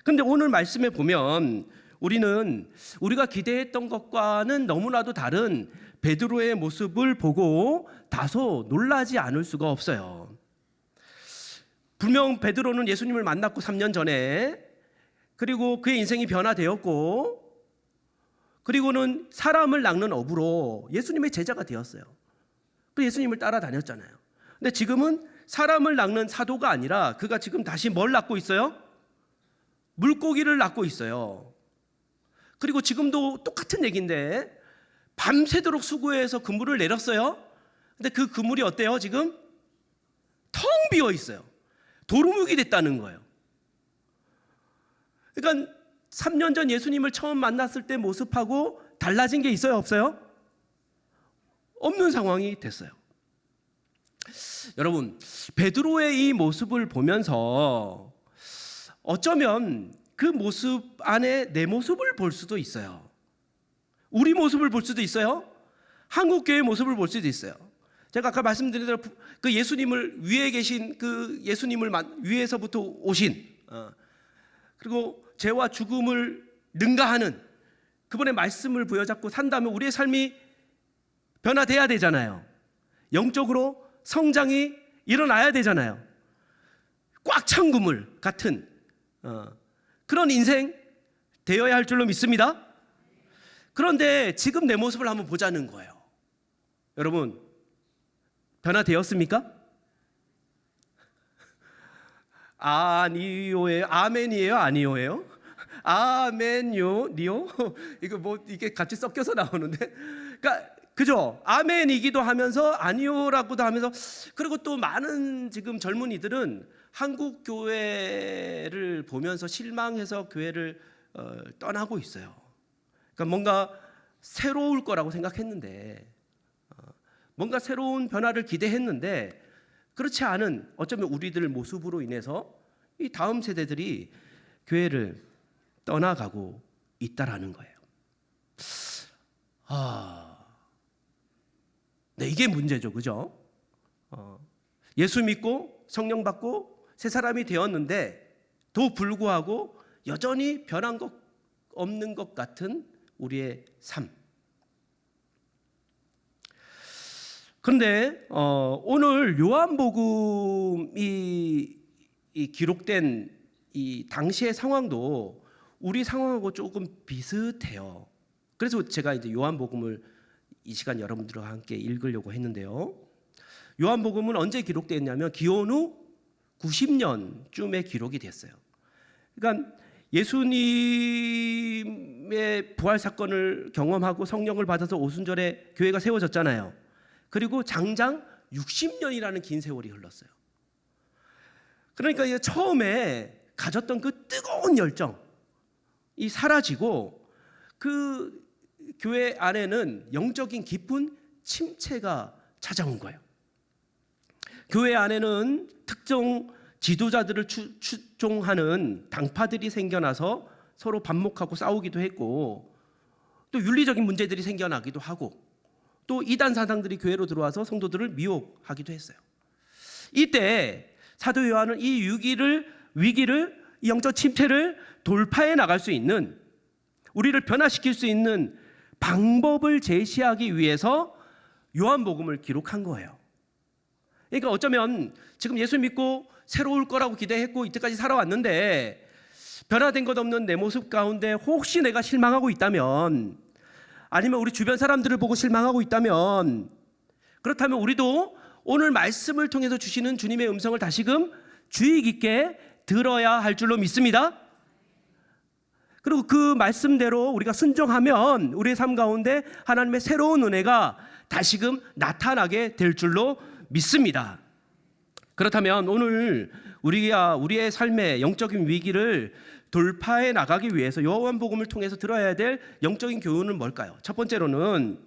그런데 오늘 말씀에 보면 우리는 우리가 기대했던 것과는 너무나도 다른 베드로의 모습을 보고 다소 놀라지 않을 수가 없어요. 분명 베드로는 예수님을 만났고 3년 전에, 그리고 그의 인생이 변화되었고, 그리고는 사람을 낚는 어부로 예수님의 제자가 되었어요. 그 예수님을 따라다녔잖아요. 근데 지금은 사람을 낚는 사도가 아니라 그가 지금 다시 뭘 낚고 있어요? 물고기를 낚고 있어요. 그리고 지금도 똑같은 얘기인데 밤새도록 수고해서 그물을 내렸어요. 근데 그 그물이 어때요? 지금 텅 비어 있어요. 도루묵이 됐다는 거예요. 그러니까 3년 전 예수님을 처음 만났을 때 모습하고 달라진 게 있어요? 없어요? 없는 상황이 됐어요. 여러분, 베드로의 이 모습을 보면서 어쩌면 그 모습 안에 내 모습을 볼 수도 있어요. 우리 모습을 볼 수도 있어요. 한국교회의 모습을 볼 수도 있어요. 제가 아까 말씀드린 대로 그 예수님을 위에 계신 그 예수님을 위에서부터 오신 그리고 죄와 죽음을 능가하는 그분의 말씀을 부여잡고 산다면 우리의 삶이 변화돼야 되잖아요. 영적으로 성장이 일어나야 되잖아요. 꽉 찬 그물 같은 그런 인생 되어야 할 줄로 믿습니다. 그런데 지금 내 모습을 한번 보자는 거예요. 여러분, 변화되었습니까? 아니요예요? 아멘이에요? 아니요예요? 아멘요? 니요? 이거 뭐 이게 같이 섞여서 나오는데, 그러니까 그죠? 아멘이기도 하면서 아니요라고도 하면서, 그리고 또 많은 지금 젊은이들은 한국 교회를 보면서 실망해서 교회를 떠나고 있어요. 그러니까 뭔가 새로울 거라고 생각했는데, 뭔가 새로운 변화를 기대했는데 그렇지 않은 어쩌면 우리들 모습으로 인해서 이 다음 세대들이 교회를 떠나가고 있다라는 거예요. 네, 이게 문제죠, 그죠? 예수 믿고 성령 받고 새 사람이 되었는데 도 불구하고 여전히 변한 것 없는 것 같은 우리의 삶. 그런데 오늘 요한복음이 기록된 이 당시의 상황도 우리 상황하고 조금 비슷해요. 그래서 제가 이제 요한복음을 이 시간 여러분들과 함께 읽으려고 했는데요. 요한복음은 언제 기록됐냐면 기원 후 90년쯤에 기록이 됐어요. 그러니까 예수님의 부활 사건을 경험하고 성령을 받아서 오순절에 교회가 세워졌잖아요. 그리고 장장 60년이라는 긴 세월이 흘렀어요. 그러니까 처음에 가졌던 그 뜨거운 열정이 사라지고 그 교회 안에는 영적인 깊은 침체가 찾아온 거예요. 교회 안에는 특정 지도자들을 추종하는 당파들이 생겨나서 서로 반목하고 싸우기도 했고, 또 윤리적인 문제들이 생겨나기도 하고, 또 이단 사상들이 교회로 들어와서 성도들을 미혹하기도 했어요. 이때 사도 요한은 이 위기를 이 영적 침체를 돌파해 나갈 수 있는, 우리를 변화시킬 수 있는 방법을 제시하기 위해서 요한복음을 기록한 거예요. 그러니까 어쩌면 지금 예수 믿고 새로울 거라고 기대했고 이때까지 살아왔는데 변화된 것 없는 내 모습 가운데 혹시 내가 실망하고 있다면, 아니면 우리 주변 사람들을 보고 실망하고 있다면, 그렇다면 우리도 오늘 말씀을 통해서 주시는 주님의 음성을 다시금 주의 깊게 들어야 할 줄로 믿습니다. 그리고 그 말씀대로 우리가 순종하면 우리의 삶 가운데 하나님의 새로운 은혜가 다시금 나타나게 될 줄로 믿습니다. 그렇다면 오늘 우리의 삶의 영적인 위기를 돌파해 나가기 위해서 요한복음을 통해서 들어야 될 영적인 교훈은 뭘까요? 첫 번째로는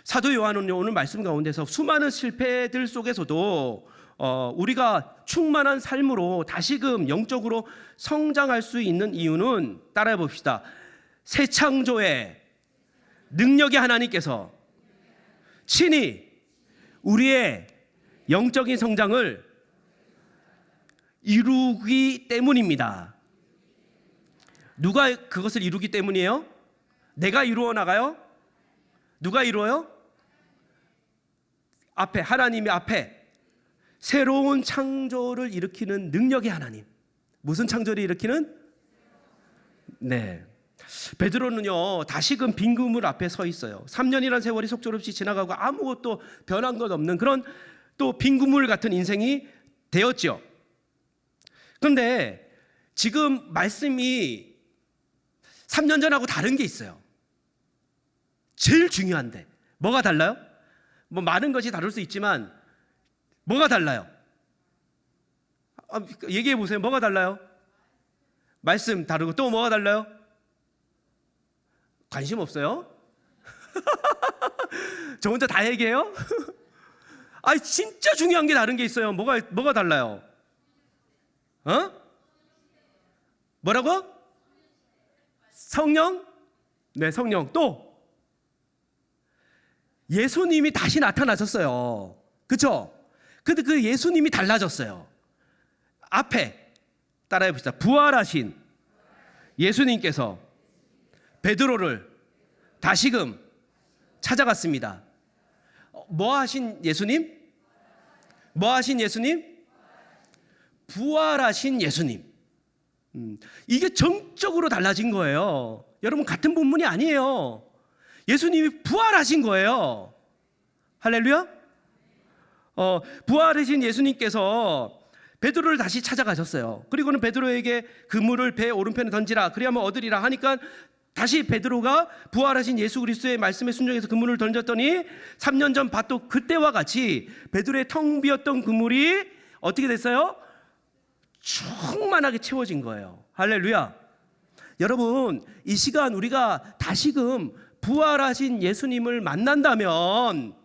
사도 요한은 오늘 말씀 가운데서 수많은 실패들 속에서도 우리가 충만한 삶으로 다시금 영적으로 성장할 수 있는 이유는 따라해 봅시다. 새 창조의 능력의 하나님께서 친히 우리의 영적인 성장을 이루기 때문입니다. 누가 그것을 이루기 때문이에요? 내가 이루어 나가요? 누가 이루어요? 앞에 하나님의 앞에 새로운 창조를 일으키는 능력의 하나님. 무슨 창조를 일으키는? 네. 베드로는요 다시금 빈 그물 앞에 서 있어요. 3년이라는 세월이 속절없이 지나가고 아무것도 변한 것 없는 그런 또 빈 그물 같은 인생이 되었죠. 그런데 지금 말씀이 3년 전하고 다른 게 있어요. 제일 중요한데 뭐가 달라요? 뭐 많은 것이 다를 수 있지만 뭐가 달라요? 얘기해 보세요. 뭐가 달라요? 말씀 다르고 또 뭐가 달라요? 관심 없어요? 저 혼자 다 얘기해요? 진짜 중요한 게 다른 게 있어요. 뭐가 달라요? 뭐라고? 성령? 네, 성령. 또 예수님이 다시 나타나셨어요. 그렇죠? 근데 그 예수님이 달라졌어요. 앞에 따라해 봅시다. 부활하신 예수님께서 베드로를 다시금 찾아갔습니다. 뭐 하신 예수님? 뭐 하신 예수님? 부활하신 예수님. 이게 정적으로 달라진 거예요. 여러분 같은 본문이 아니에요. 예수님이 부활하신 거예요. 할렐루야. 부활하신 예수님께서 베드로를 다시 찾아가셨어요. 그리고는 베드로에게 그물을 배 오른편에 던지라 그리하면 얻으리라 하니까 다시 베드로가 부활하신 예수 그리스도의 말씀에 순종해서 그물을 던졌더니 3년 전 봤던 그때와 같이 베드로의 텅 비었던 그물이 어떻게 됐어요? 충만하게 채워진 거예요. 할렐루야. 여러분 이 시간 우리가 다시금 부활하신 예수님을 만난다면,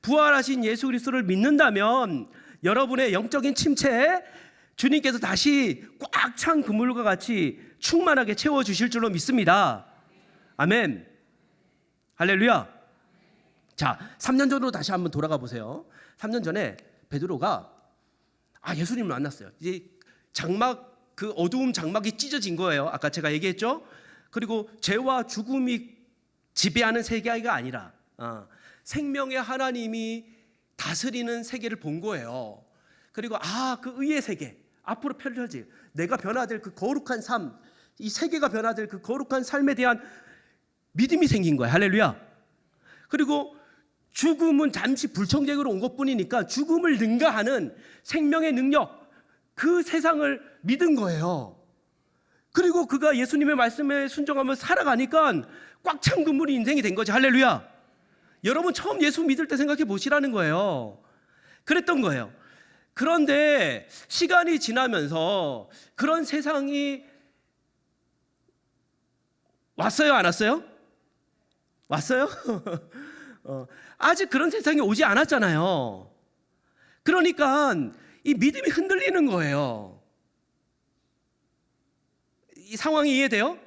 부활하신 예수 그리스도를 믿는다면 여러분의 영적인 침체에 주님께서 다시 꽉 찬 그물과 같이 충만하게 채워주실 줄로 믿습니다. 아멘. 할렐루야. 자, 3년 전으로 다시 한번 돌아가 보세요. 3년 전에 베드로가 예수님을 만났어요. 이제 장막, 그 어두움 장막이 찢어진 거예요. 아까 제가 얘기했죠. 그리고 죄와 죽음이 지배하는 세계가 아니라 생명의 하나님이 다스리는 세계를 본 거예요. 그리고 그 의의 세계 앞으로 펼쳐질 내가 변화될 그 거룩한 삶, 이 세계가 변화될 그 거룩한 삶에 대한 믿음이 생긴 거예요. 할렐루야. 그리고 죽음은 잠시 불청객으로 온 것뿐이니까 죽음을 능가하는 생명의 능력, 그 세상을 믿은 거예요. 그리고 그가 예수님의 말씀에 순종하며 살아가니까 꽉 찬 그물이 인생이 된 거죠. 할렐루야. 여러분 처음 예수 믿을 때 생각해 보시라는 거예요. 그랬던 거예요. 그런데 시간이 지나면서 그런 세상이 왔어요? 안 왔어요? 왔어요? 아직 그런 세상이 오지 않았잖아요. 그러니까 이 믿음이 흔들리는 거예요. 이 상황이 이해돼요?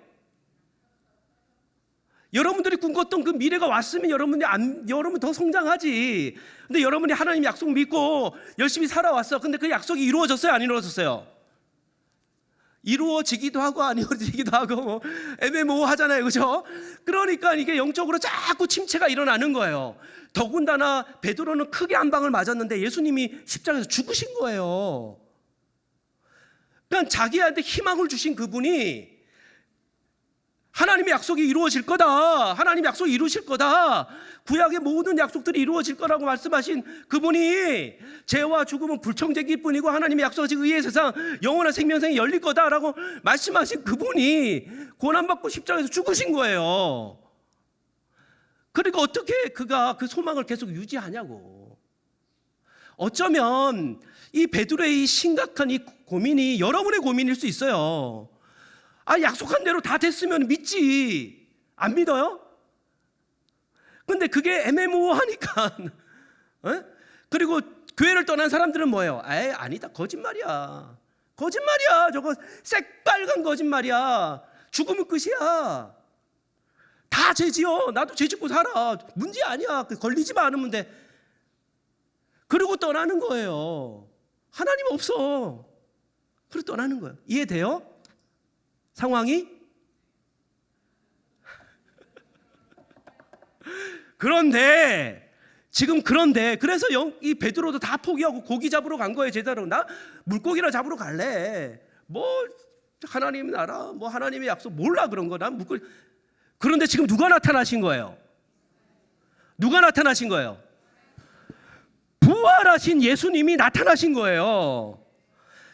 여러분들이 꿈꿨던 그 미래가 왔으면 여러분 더 성장하지. 근데 여러분이 하나님 약속 믿고 열심히 살아왔어. 근데 그 약속이 이루어졌어요? 안 이루어졌어요? 이루어지기도 하고 안 이루어지기도 하고 애매모호하잖아요. 그렇죠? 그러니까 이게 영적으로 자꾸 침체가 일어나는 거예요. 더군다나 베드로는 크게 한 방을 맞았는데 예수님이 십자가에서 죽으신 거예요. 그러니까 자기한테 희망을 주신 그분이 하나님의 약속이 이루어질 거다. 하나님 약속이 이루실 거다. 구약의 모든 약속들이 이루어질 거라고 말씀하신 그분이 죄와 죽음은 불청객일 뿐이고 하나님의 약속하신 의의 세상 영원한 생명상이 열릴 거다라고 말씀하신 그분이 고난받고 십자가에서 죽으신 거예요. 그리고 어떻게 그가 그 소망을 계속 유지하냐고. 어쩌면 이 베드로의 이 심각한 이 고민이 여러분의 고민일 수 있어요. 약속한 대로 다 됐으면 믿지. 안 믿어요? 근데 그게 애매모호하니까. 그리고 교회를 떠난 사람들은 뭐예요? 아니다. 거짓말이야. 거짓말이야. 저거 새빨간 거짓말이야. 죽으면 끝이야. 다 죄지어. 나도 죄 짓고 살아. 문제 아니야. 걸리지만 않으면 돼. 그러고 떠나는 거예요. 하나님 없어. 그리고 떠나는 거예요. 이해돼요? 상황이? 그런데 그래서 이 베드로도 다 포기하고 고기 잡으러 간 거예요. 제자로. 나 물고기나 잡으러 갈래. 뭐 하나님 나라, 뭐 하나님의 약속 몰라 그런 거. 난 물고기. 그런데 지금 누가 나타나신 거예요? 누가 나타나신 거예요? 부활하신 예수님이 나타나신 거예요.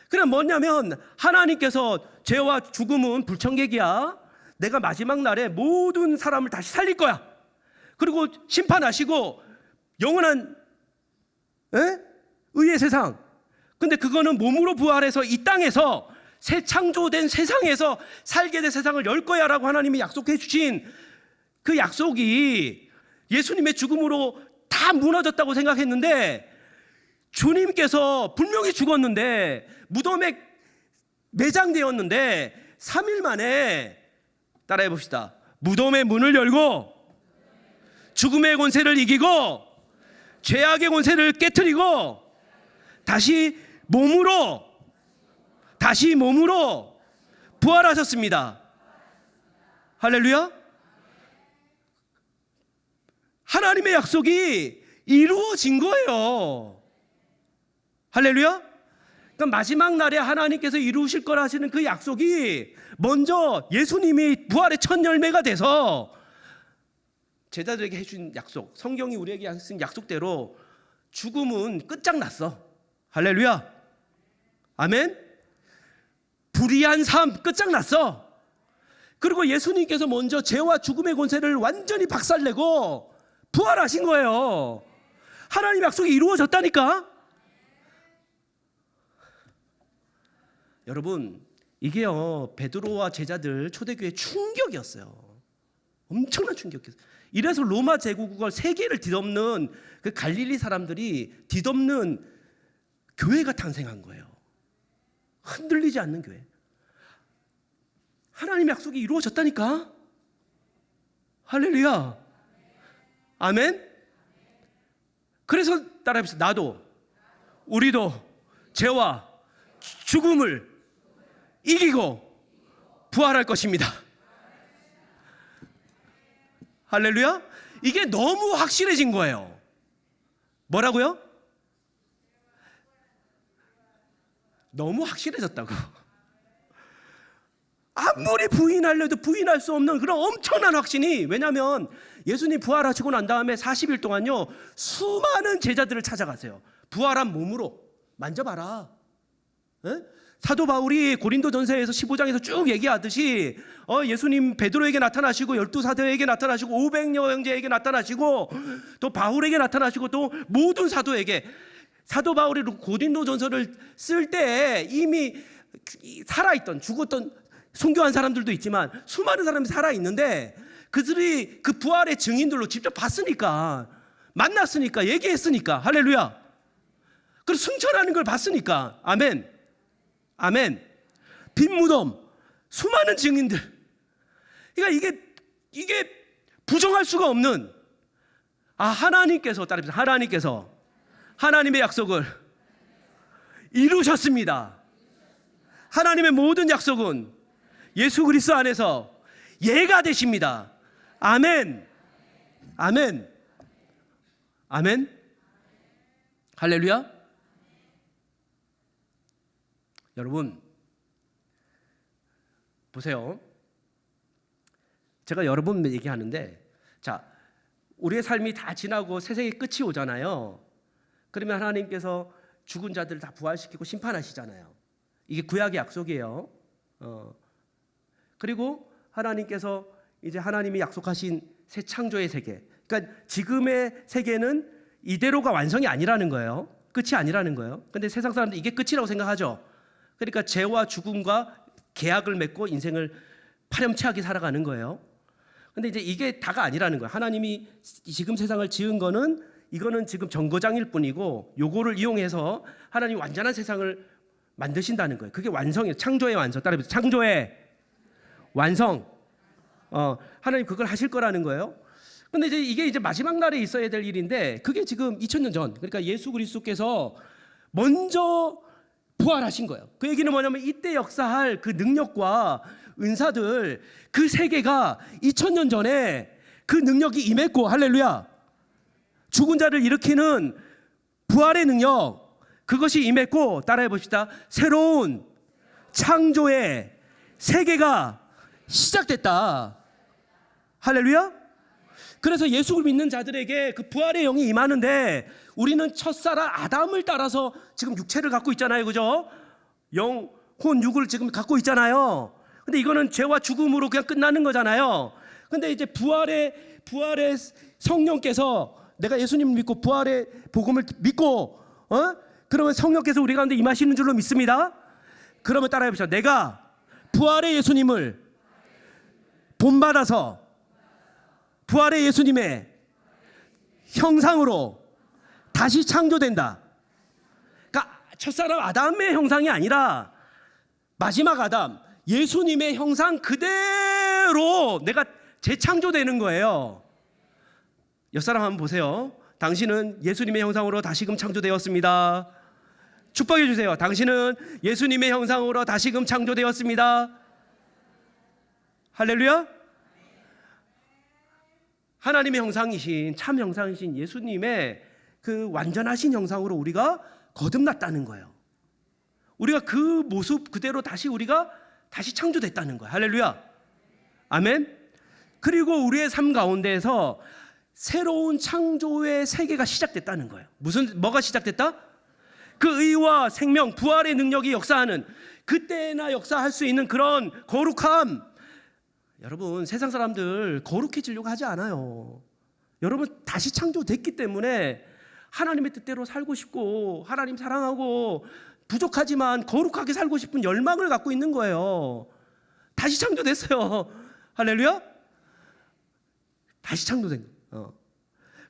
그럼 뭐냐면 하나님께서 죄와 죽음은 불청객이야. 내가 마지막 날에 모든 사람을 다시 살릴 거야. 그리고 심판하시고 영원한 의의 세상. 근데 그거는 몸으로 부활해서 이 땅에서 새 창조된 세상에서 살게 된 세상을 열 거야 라고 하나님이 약속해 주신 그 약속이 예수님의 죽음으로 다 무너졌다고 생각했는데, 주님께서 분명히 죽었는데 무덤에 매장되었는데 3일 만에, 따라해 봅시다, 무덤의 문을 열고 죽음의 권세를 이기고 죄악의 권세를 깨트리고 다시 몸으로 부활하셨습니다. 할렐루야. 하나님의 약속이 이루어진 거예요. 할렐루야. 그러니까 마지막 날에 하나님께서 이루실 거라 하시는 그 약속이 먼저 예수님이 부활의 첫 열매가 돼서 제자들에게 해준 약속, 성경이 우리에게 하신 약속대로 죽음은 끝장났어. 할렐루야. 아멘. 불의한 삶 끝장났어. 그리고 예수님께서 먼저 죄와 죽음의 권세를 완전히 박살내고 부활하신 거예요. 하나님의 약속이 이루어졌다니까. 여러분, 이게요, 베드로와 제자들 초대교회 충격이었어요. 엄청난 충격이었어요. 이래서 로마 제국을 세계를 뒤덮는 그 갈릴리 사람들이 뒤덮는 교회가 탄생한 거예요. 흔들리지 않는 교회. 하나님의 약속이 이루어졌다니까. 할렐루야. 아멘. 그래서 따라해봅시다. 나도, 우리도 죄와 죽음을 이기고 부활할 것입니다. 할렐루야. 이게 너무 확실해진 거예요. 뭐라고요? 너무 확실해졌다고. 아무리 부인하려도 부인할 수 없는 그런 엄청난 확신이. 왜냐하면 예수님 부활하시고 난 다음에 40일 동안요, 수많은 제자들을 찾아가세요. 부활한 몸으로 만져봐라. 에? 사도 바울이 고린도전서에서 15장에서 쭉 얘기하듯이 예수님 베드로에게 나타나시고 12사도에게 나타나시고 500여 형제에게 나타나시고 또 바울에게 나타나시고 또 모든 사도에게. 사도 바울이 고린도전서를 쓸 때 이미 살아있던, 죽었던, 순교한 사람들도 있지만 수많은 사람이 살아있는데 그들이 그 부활의 증인들로 직접 봤으니까, 만났으니까, 얘기했으니까. 할렐루야. 그리고 승천하는 걸 봤으니까. 아멘. 아멘. 빈 무덤, 수많은 증인들. 그러니까 이게 부정할 수가 없는, 하나님께서, 따라합시다. 하나님께서 하나님의 약속을 이루셨습니다. 하나님의 모든 약속은 예수 그리스도 안에서 예가 되십니다. 아멘. 아멘. 아멘. 할렐루야. 여러분, 보세요. 제가 여러 번 얘기하는데, 자, 우리의 삶이 다 지나고 세상의 끝이 오잖아요. 그러면 하나님께서 죽은 자들을 다 부활시키고 심판하시잖아요. 이게 구약의 약속이에요. 그리고 하나님께서 이제 하나님이 약속하신 새 창조의 세계, 그러니까 지금의 세계는 이대로가 완성이 아니라는 거예요. 끝이 아니라는 거예요. 근데 세상 사람들 이게 끝이라고 생각하죠. 그러니까 죄와 죽음과 계약을 맺고 인생을 파렴치하게 살아가는 거예요. 근데 이제 이게 다가 아니라는 거예요. 하나님이 지금 세상을 지은 거는 이거는 지금 정거장일 뿐이고 요거를 이용해서 하나님이 완전한 세상을 만드신다는 거예요. 그게 완성이에요. 창조의 완성. 따라해보세요. 창조의 완성. 하나님 그걸 하실 거라는 거예요. 근데 이제 이게 이제 마지막 날에 있어야 될 일인데 그게 지금 2000년 전, 그러니까 예수 그리스도께서 먼저 부활하신 거예요. 그 얘기는 뭐냐면 이때 역사할 그 능력과 은사들, 그 세계가 2000년 전에 그 능력이 임했고, 할렐루야, 죽은 자를 일으키는 부활의 능력, 그것이 임했고, 따라해 봅시다. 새로운 창조의 세계가 시작됐다. 할렐루야. 그래서 예수를 믿는 자들에게 그 부활의 영이 임하는데 우리는 첫사람 아담을 따라서 지금 육체를 갖고 있잖아요. 그죠? 영, 혼, 육을 지금 갖고 있잖아요. 근데 이거는 죄와 죽음으로 그냥 끝나는 거잖아요. 근데 이제 부활의 성령께서, 내가 예수님 믿고 부활의 복음을 믿고 그러면 성령께서 우리 가운데 임하시는 줄로 믿습니다. 그러면 따라해 보시죠. 내가 부활의 예수님을 본받아서 부활의 예수님의 형상으로 다시 창조된다. 그러니까 첫사람 아담의 형상이 아니라 마지막 아담 예수님의 형상 그대로 내가 재창조되는 거예요. 옆사람 한번 보세요. 당신은 예수님의 형상으로 다시금 창조되었습니다. 축복해 주세요. 당신은 예수님의 형상으로 다시금 창조되었습니다. 할렐루야. 하나님의 형상이신, 참 형상이신 예수님의 그 완전하신 형상으로 우리가 거듭났다는 거예요. 우리가 그 모습 그대로 우리가 다시 창조됐다는 거예요. 할렐루야. 아멘. 그리고 우리의 삶 가운데에서 새로운 창조의 세계가 시작됐다는 거예요. 뭐가 시작됐다? 그 의와 생명, 부활의 능력이 역사하는, 그때나 역사할 수 있는 그런 거룩함. 여러분, 세상 사람들 거룩해지려고 하지 않아요. 여러분 다시 창조됐기 때문에 하나님의 뜻대로 살고 싶고 하나님 사랑하고 부족하지만 거룩하게 살고 싶은 열망을 갖고 있는 거예요. 다시 창조됐어요. 할렐루야. 다시 창조된 거예요.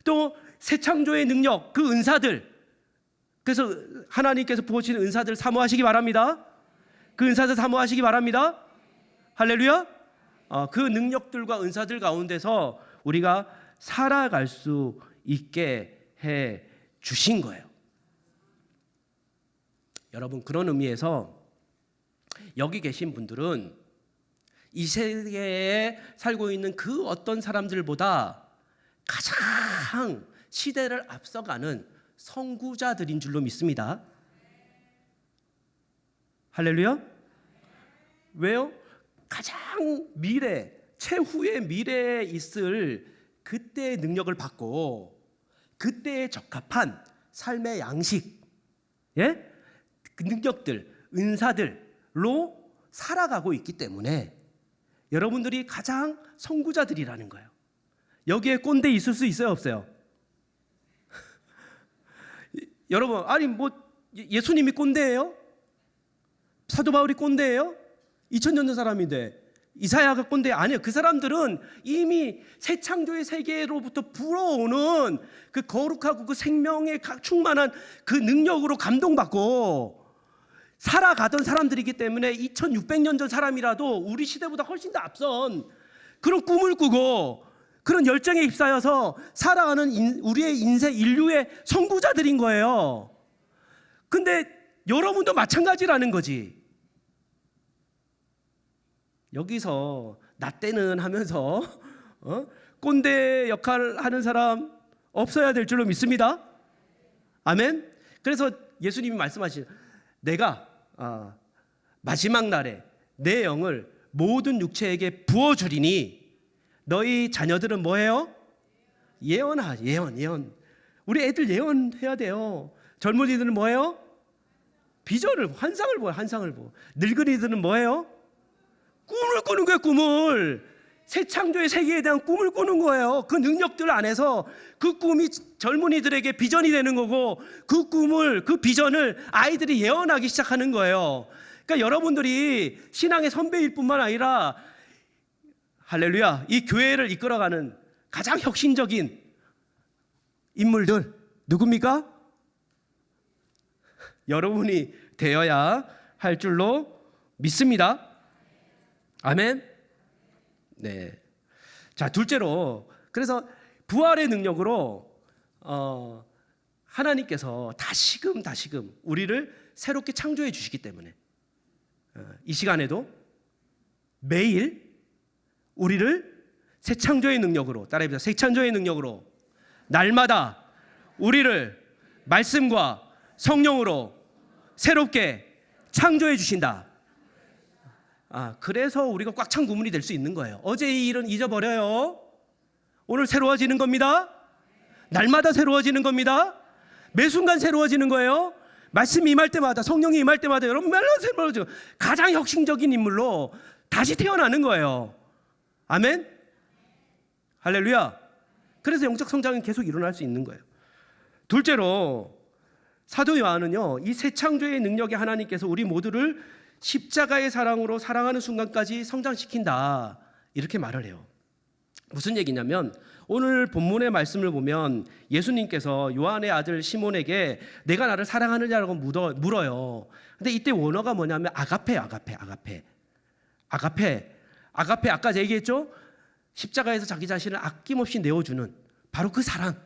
또 새 창조의 능력, 그 은사들, 그래서 하나님께서 부어주시는 은사들 사모하시기 바랍니다. 그 은사들 사모하시기 바랍니다. 할렐루야. 그 능력들과 은사들 가운데서 우리가 살아갈 수 있게 해 주신 거예요. 여러분, 그런 의미에서 여기 계신 분들은 이 세계에 살고 있는 그 어떤 사람들보다 가장 시대를 앞서가는 선구자들인 줄로 믿습니다. 할렐루야. 왜요? 가장 최후의 미래에 있을 그때의 능력을 받고 그때에 적합한 삶의 양식, 그 능력들, 은사들로 살아가고 있기 때문에 여러분들이 가장 선구자들이라는 거예요. 여기에 꼰대 있을 수 있어요, 없어요? 여러분, 아니 뭐 예수님이 꼰대예요? 사도 바울이 꼰대예요? 2000년 전 사람인데 이사야가 꼰대 아니에요. 그 사람들은 이미 새 창조의 세계로부터 불어오는 그 거룩하고 그 생명에 충만한 그 능력으로 감동받고 살아가던 사람들이기 때문에 2600년 전 사람이라도 우리 시대보다 훨씬 더 앞선 그런 꿈을 꾸고 그런 열정에 휩싸여서 살아가는 우리의 인생, 인류의 선구자들인 거예요. 근데 여러분도 마찬가지라는 거지. 여기서 나 때는 하면서 꼰대 역할 하는 사람 없어야 될 줄로 믿습니다. 아멘. 그래서 예수님이 말씀하신, 내가 마지막 날에 내 영을 모든 육체에게 부어주리니 너희 자녀들은 뭐해요? 예언. 우리 애들 예언해야 돼요. 젊은이들은 뭐해요? 비전을, 환상을 보고. 늙은이들은 뭐해요? 꿈을 꾸는 거예요. 꿈을. 새 창조의 세계에 대한 꿈을 꾸는 거예요. 그 능력들 안에서 그 꿈이 젊은이들에게 비전이 되는 거고, 그 꿈을, 그 비전을 아이들이 예언하기 시작하는 거예요. 그러니까 여러분들이 신앙의 선배일 뿐만 아니라 할렐루야, 이 교회를 이끌어가는 가장 혁신적인 인물들 누굽니까? 여러분이 되어야 할 줄로 믿습니다. 아멘. 네. 자, 둘째로, 그래서 부활의 능력으로 하나님께서 다시금 우리를 새롭게 창조해 주시기 때문에 이 시간에도 매일 우리를 새 창조의 능력으로, 따라해보세요. 새 창조의 능력으로 날마다 우리를 말씀과 성령으로 새롭게 창조해 주신다. 그래서 우리가 꽉 찬 구문이 될 수 있는 거예요. 어제의 일은 잊어버려요. 오늘 새로워지는 겁니다. 날마다 새로워지는 겁니다. 매 순간 새로워지는 거예요. 말씀이 임할 때마다, 성령이 임할 때마다 여러분 매일 새로워지고 가장 혁신적인 인물로 다시 태어나는 거예요. 아멘. 할렐루야. 그래서 영적 성장은 계속 일어날 수 있는 거예요. 둘째로, 사도 요한은요, 이 새 창조의 능력의 하나님께서 우리 모두를 십자가의 사랑으로 사랑하는 순간까지 성장시킨다, 이렇게 말을 해요. 무슨 얘기냐면, 오늘 본문의 말씀을 보면 예수님께서 요한의 아들 시몬에게 내가 나를 사랑하느냐라고 물어요. 근데 이때 원어가 뭐냐면 아가페. 아까 얘기했죠? 십자가에서 자기 자신을 아낌없이 내어주는 바로 그 사랑.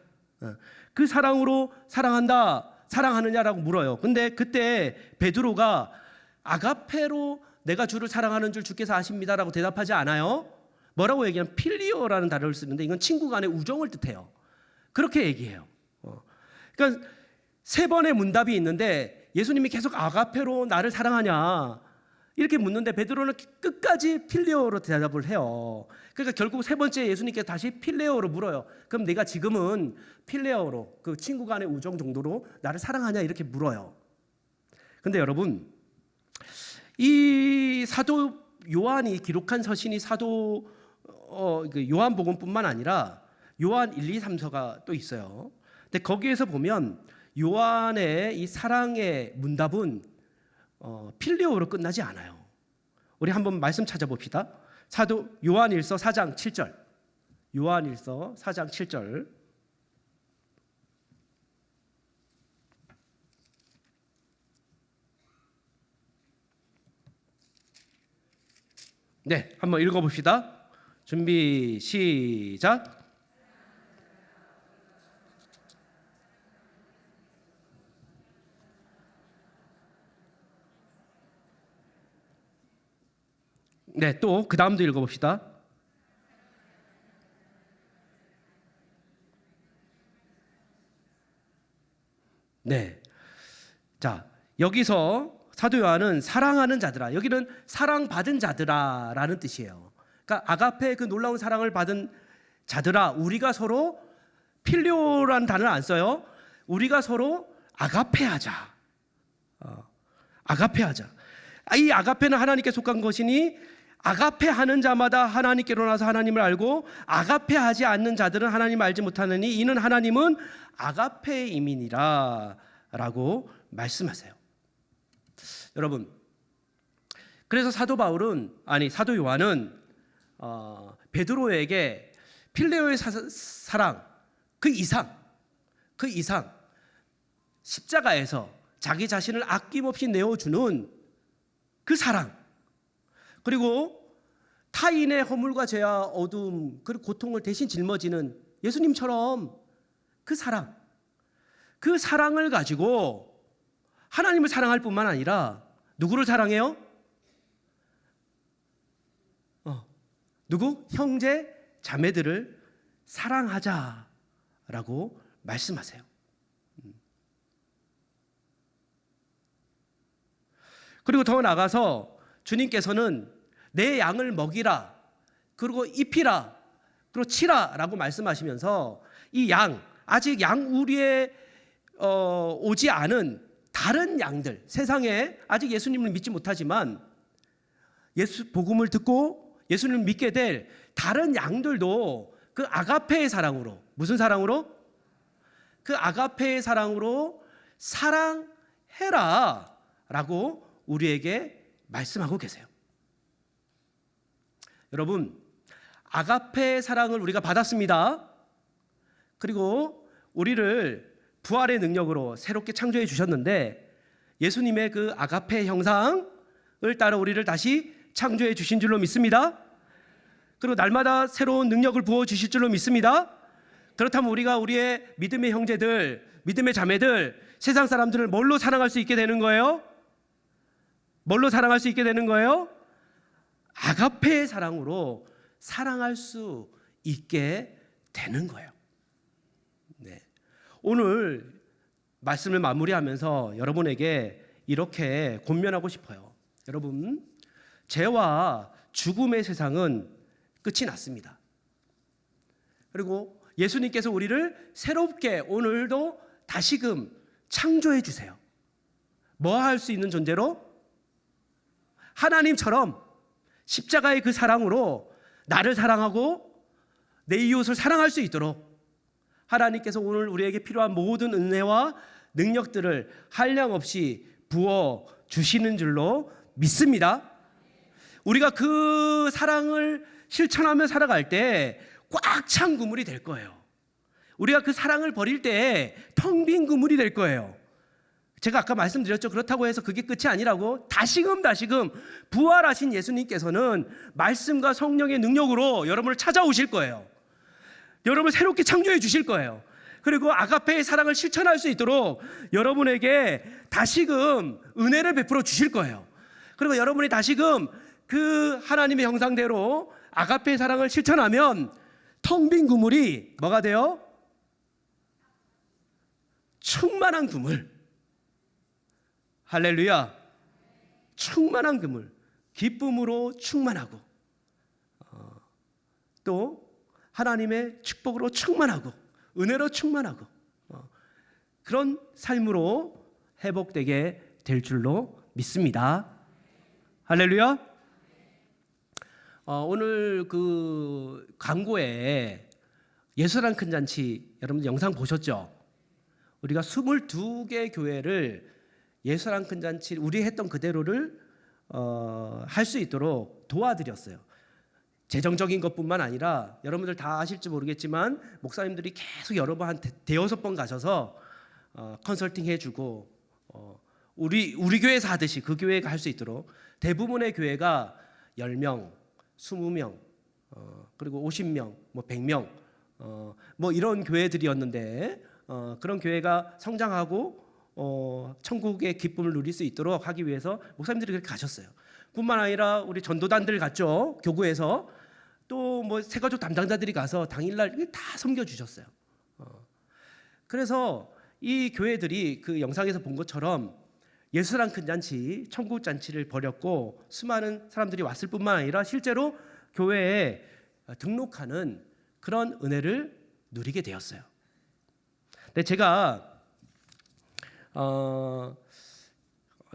그 사랑으로 사랑하느냐라고 물어요. 근데 그때 베드로가 아가페로 내가 주를 사랑하는 줄 주께서 아십니다라고 대답하지 않아요. 뭐라고 얘기하면 필리오라는 단어를 쓰는데 이건 친구 간의 우정을 뜻해요. 그렇게 얘기해요. 그러니까 세 번의 문답이 있는데 예수님이 계속 아가페로 나를 사랑하냐 이렇게 묻는데 베드로는 끝까지 필레오로 대답을 해요. 그러니까 결국 세 번째 예수님께서 다시 필레오로 물어요. 그럼 내가 지금은 필레오로, 그 친구 간의 우정 정도로 나를 사랑하냐 이렇게 물어요. 근데 여러분, 이 사도 요한이 기록한 서신이 사도 요한복음뿐만 아니라 요한 1, 2, 3서가 또 있어요. 근데 거기에서 보면 요한의 이 사랑의 문답은 필레오로 끝나지 않아요. 우리 한번 말씀 찾아봅시다. 사도 요한일서 4장 7절. 요한일서 4장 7절. 네, 한번 읽어봅시다. 준비 시작. 네, 또 그 다음도 읽어봅시다. 네, 자 여기서 사도 요한은 사랑하는 자들아, 여기는 사랑받은 자들아라는 뜻이에요. 그러니까 아가페의 그 놀라운 사랑을 받은 자들아, 우리가 서로 필레오라는 단어를 안 써요. 우리가 서로 아가페하자. 아가페하자. 이 아가페는 하나님께 속한 것이니 아가페하는 자마다 하나님께로 나서 하나님을 알고 아가페하지 않는 자들은 하나님을 알지 못하느니 이는 하나님은 아가페임이니라 라고 말씀하세요. 여러분, 그래서 사도 요한은 베드로에게 필레오의 사랑 그 이상 십자가에서 자기 자신을 아낌없이 내어주는 그 사랑, 그리고 타인의 허물과 죄와 어둠 그리고 고통을 대신 짊어지는 예수님처럼 그 사랑을 가지고 하나님을 사랑할 뿐만 아니라 누구를 사랑해요? 누구? 형제, 자매들을 사랑하자라고 말씀하세요. 그리고 더 나아가서 주님께서는 내 양을 먹이라, 그리고 입히라, 그리고 치라라고 말씀하시면서 이 양, 아직 양우리에 오지 않은 다른 양들, 세상에 아직 예수님을 믿지 못하지만 예수 복음을 듣고 예수님을 믿게 될 다른 양들도 그 아가페의 사랑으로, 무슨 사랑으로? 그 아가페의 사랑으로 사랑해라 라고 우리에게 말씀하고 계세요. 여러분, 아가페의 사랑을 우리가 받았습니다. 그리고 우리를 부활의 능력으로 새롭게 창조해 주셨는데 예수님의 그 아가페 형상을 따라 우리를 다시 창조해 주신 줄로 믿습니다. 그리고 날마다 새로운 능력을 부어 주실 줄로 믿습니다. 그렇다면 우리가 우리의 믿음의 형제들, 믿음의 자매들, 세상 사람들을 뭘로 사랑할 수 있게 되는 거예요? 뭘로 사랑할 수 있게 되는 거예요? 아가페의 사랑으로 사랑할 수 있게 되는 거예요. 네. 오늘 말씀을 마무리하면서 여러분에게 이렇게 권면하고 싶어요. 여러분, 죄와 죽음의 세상은 끝이 났습니다. 그리고 예수님께서 우리를 새롭게 오늘도 다시금 창조해 주세요. 뭐 할 수 있는 존재로? 하나님처럼 십자가의 그 사랑으로 나를 사랑하고 내 이웃을 사랑할 수 있도록 하나님께서 오늘 우리에게 필요한 모든 은혜와 능력들을 한량없이 부어 주시는 줄로 믿습니다. 우리가 그 사랑을 실천하며 살아갈 때 꽉 찬 그물이 될 거예요. 우리가 그 사랑을 버릴 때 텅 빈 그물이 될 거예요. 제가 아까 말씀드렸죠. 그렇다고 해서 그게 끝이 아니라고 다시금 부활하신 예수님께서는 말씀과 성령의 능력으로 여러분을 찾아오실 거예요. 여러분을 새롭게 창조해 주실 거예요. 그리고 아가페의 사랑을 실천할 수 있도록 여러분에게 다시금 은혜를 베풀어 주실 거예요. 그리고 여러분이 다시금 그 하나님의 형상대로 아가페의 사랑을 실천하면 텅 빈 그물이 뭐가 돼요? 충만한 그물. 할렐루야. 충만한 그물. 기쁨으로 충만하고 또 하나님의 축복으로 충만하고 은혜로 충만하고 그런 삶으로 회복되게 될 줄로 믿습니다. 할렐루야. 오늘 그 광고에 예수란 큰 잔치 여러분들 영상 보셨죠? 우리가 22개 교회를 예수란 큰 잔치 우리 했던 그대로를 할 수 있도록 도와드렸어요. 재정적인 것뿐만 아니라 여러분들 다 아실지 모르겠지만 목사님들이 계속 여러 번 한 대여섯 번 가셔서 컨설팅 해주고 우리 교회에서 하듯이 그 교회가 할 수 있도록 대부분의 교회가 10명, 20명, 그리고 50명, 뭐 100명 뭐 이런 교회들이었는데 그런 교회가 성장하고 천국의 기쁨을 누릴 수 있도록 하기 위해서 목사님들이 그렇게 가셨어요. 뿐만 아니라 우리 전도단들 갔죠. 교구에서 또 뭐 새가족 담당자들이 가서 당일날 다 섬겨주셨어요. 그래서 이 교회들이 그 영상에서 본 것처럼 예수란 큰 잔치, 천국 잔치를 벌였고 수많은 사람들이 왔을 뿐만 아니라 실제로 교회에 등록하는 그런 은혜를 누리게 되었어요. 근데 제가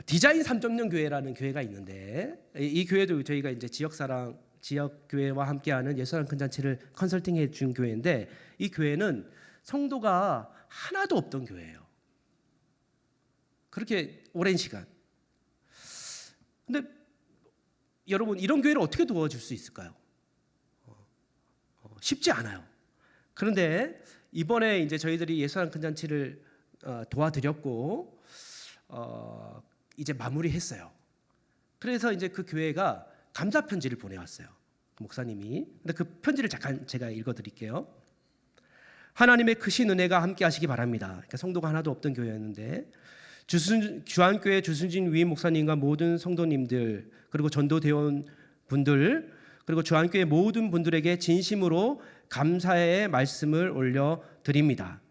디자인 3.0 교회라는 교회가 있는데 이 교회도 저희가 이제 지역사랑 지역 교회와 함께하는 예수란 큰 잔치를 컨설팅해 준 교회인데 이 교회는 성도가 하나도 없던 교회예요. 그렇게 오랜 시간. 근데 여러분 이런 교회를 어떻게 도와줄 수 있을까요? 쉽지 않아요. 그런데 이번에 이제 저희들이 예수란 큰 잔치를 도와드렸고 이제 마무리했어요. 그래서 이제 그 교회가 감사 편지를 보내왔어요. 그 목사님이. 근데 그 편지를 잠깐 제가 읽어드릴게요. 하나님의 크신 은혜가 함께하시기 바랍니다. 그러니까 성도가 하나도 없던 교회였는데 주한교회 주순진 위임 목사님과 모든 성도님들 그리고 전도대원 분들 그리고 주한교회 모든 분들에게 진심으로 감사의 말씀을 올려드립니다.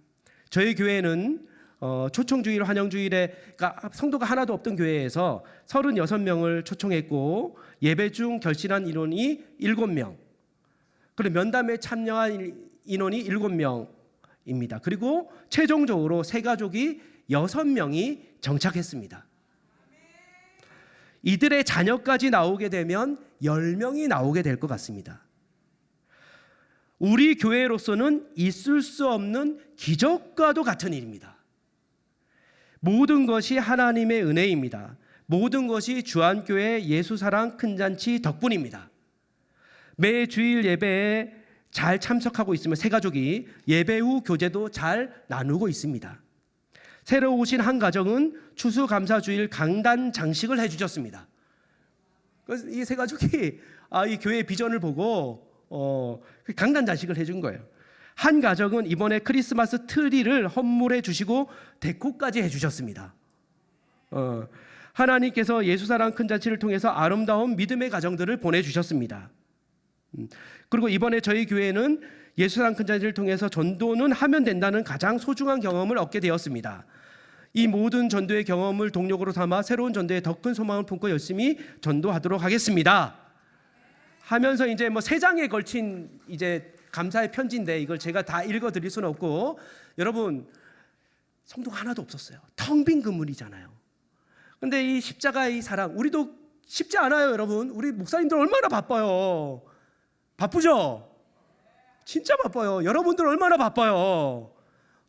저희 교회는 초청주일, 환영주일에 그러니까 성도가 하나도 없던 교회에서 36명을 초청했고 예배 중 결신한 인원이 7명 그리고 면담에 참여한 인원이 7명입니다. 그리고 최종적으로 새 가족이 6명이 정착했습니다. 이들의 자녀까지 나오게 되면 10명이 나오게 될 것 같습니다. 우리 교회로서는 있을 수 없는 기적과도 같은 일입니다. 모든 것이 하나님의 은혜입니다. 모든 것이 주안교회 예수사랑 큰잔치 덕분입니다. 매 주일 예배에 잘 참석하고 있으며 새가족이 예배 후 교제도 잘 나누고 있습니다. 새로 오신 한 가정은 추수감사주일 강단 장식을 해주셨습니다. 그래서 이 새가족이 이 교회의 비전을 보고 강단 장식을 해준 거예요. 한 가정은 이번에 크리스마스 트리를 헌물해 주시고 데코까지 해주셨습니다. 하나님께서 예수사랑 큰잔치를 통해서 아름다운 믿음의 가정들을 보내주셨습니다. 그리고 이번에 저희 교회는 예수사랑 큰잔치를 통해서 전도는 하면 된다는 가장 소중한 경험을 얻게 되었습니다. 이 모든 전도의 경험을 동력으로 삼아 새로운 전도에 더 큰 소망을 품고 열심히 전도하도록 하겠습니다. 하면서 이제 뭐 3장에 걸친 이제 감사의 편지인데 이걸 제가 다 읽어드릴 수는 없고, 여러분 성도가 하나도 없었어요. 텅 빈 그물이잖아요. 근데 이 십자가의 사랑, 우리도 쉽지 않아요, 여러분. 우리 목사님들 얼마나 바빠요. 바쁘죠? 진짜 바빠요. 여러분들 얼마나 바빠요.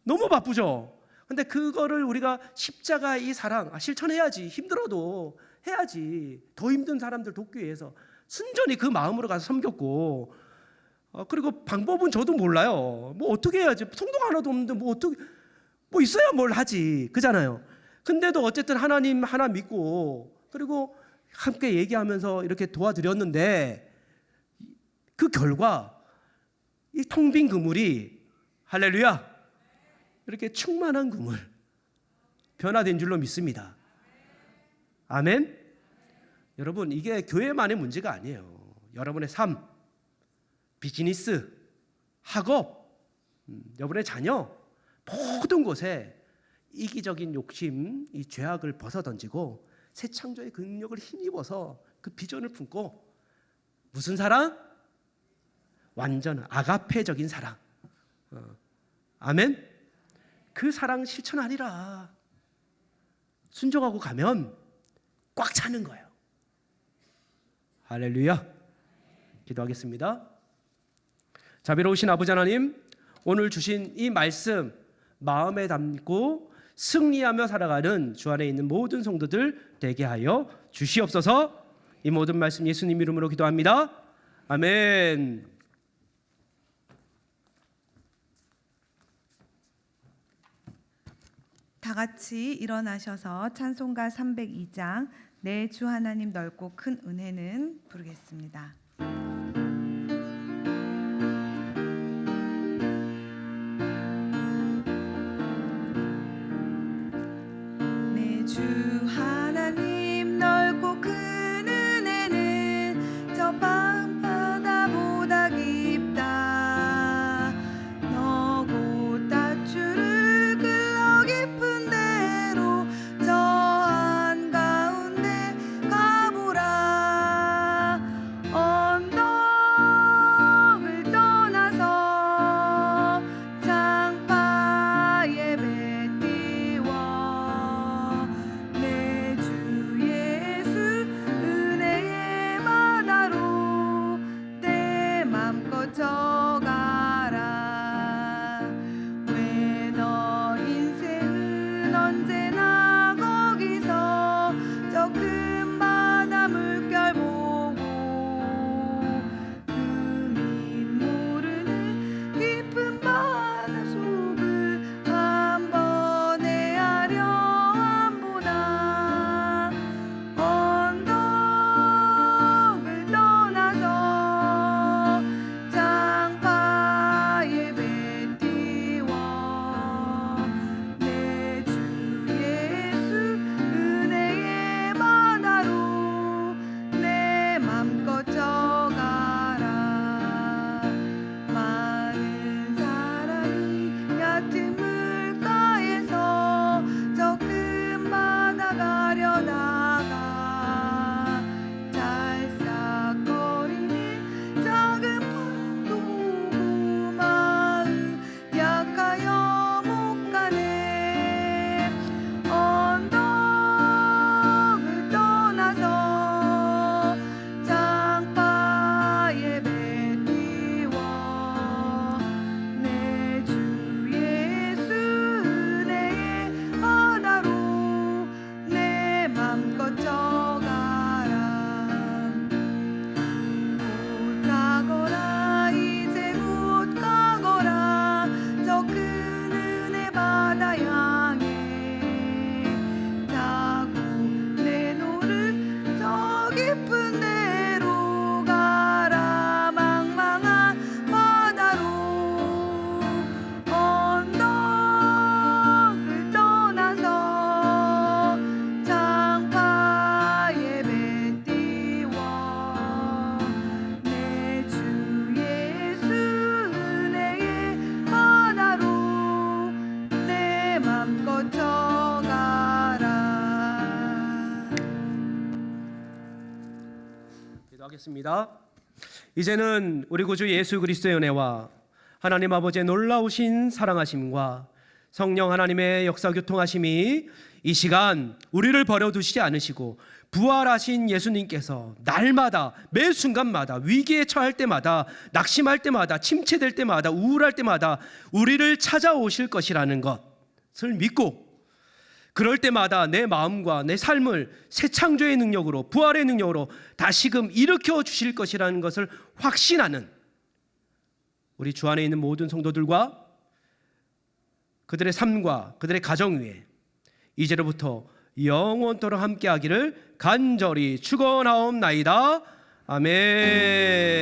너무 바쁘죠? 근데 그거를 우리가 십자가의 사랑 실천해야지. 힘들어도 해야지. 더 힘든 사람들 돕기 위해서 순전히 그 마음으로 가서 섬겼고, 그리고 방법은 저도 몰라요. 뭐 어떻게 해야지. 성도가 하나도 없는데 뭐 어떻게, 뭐 있어야 뭘 하지. 그잖아요. 근데도 어쨌든 하나님 하나 믿고 그리고 함께 얘기하면서 이렇게 도와드렸는데, 그 결과 이 텅 빈 그물이 할렐루야 이렇게 충만한 그물 변화된 줄로 믿습니다. 아멘. 여러분, 이게 교회만의 문제가 아니에요. 여러분의 삶, 비즈니스, 학업, 여러분의 자녀, 모든 곳에 이기적인 욕심, 이 죄악을 벗어던지고 새 창조의 능력을 힘입어서 그 비전을 품고, 무슨 사랑? 완전 아가페적인 사랑. 아멘. 그 사랑 실천하리라. 순종하고 가면 꽉 차는 거예요. 할렐루야. 기도하겠습니다. 자비로우신 아버지 하나님, 오늘 주신 이 말씀 마음에 담고 승리하며 살아가는 주 안에 있는 모든 성도들 되게 하여 주시옵소서. 이 모든 말씀 예수님 이름으로 기도합니다. 아멘. 다 같이 일어나셔서 찬송가 302장 내 주 하나님 넓고 큰 은혜는 부르겠습니다. 내 주 하나님 넓고 큰 은혜는 저 밤바다보다 깊다. 너고 밧줄을 끌어 깊은 대로 저 한가운데 가보라. 기도하겠습니다. 이제는 우리 구주 예수 그리스도의 은혜와 하나님 아버지의 놀라우신 사랑하심과 성령 하나님의 역사 교통하심이 이 시간 우리를 버려두시지 않으시고 부활하신 예수님께서 날마다 매 순간마다 위기에 처할 때마다 낙심할 때마다 침체될 때마다 우울할 때마다 우리를 찾아오실 것이라는 것을 믿고 그럴 때마다 내 마음과 내 삶을 새 창조의 능력으로 부활의 능력으로 다시금 일으켜 주실 것이라는 것을 확신하는 우리 주 안에 있는 모든 성도들과 그들의 삶과 그들의 가정 위에 이제로부터 영원토록 함께하기를 간절히 축원하옵나이다. 아멘.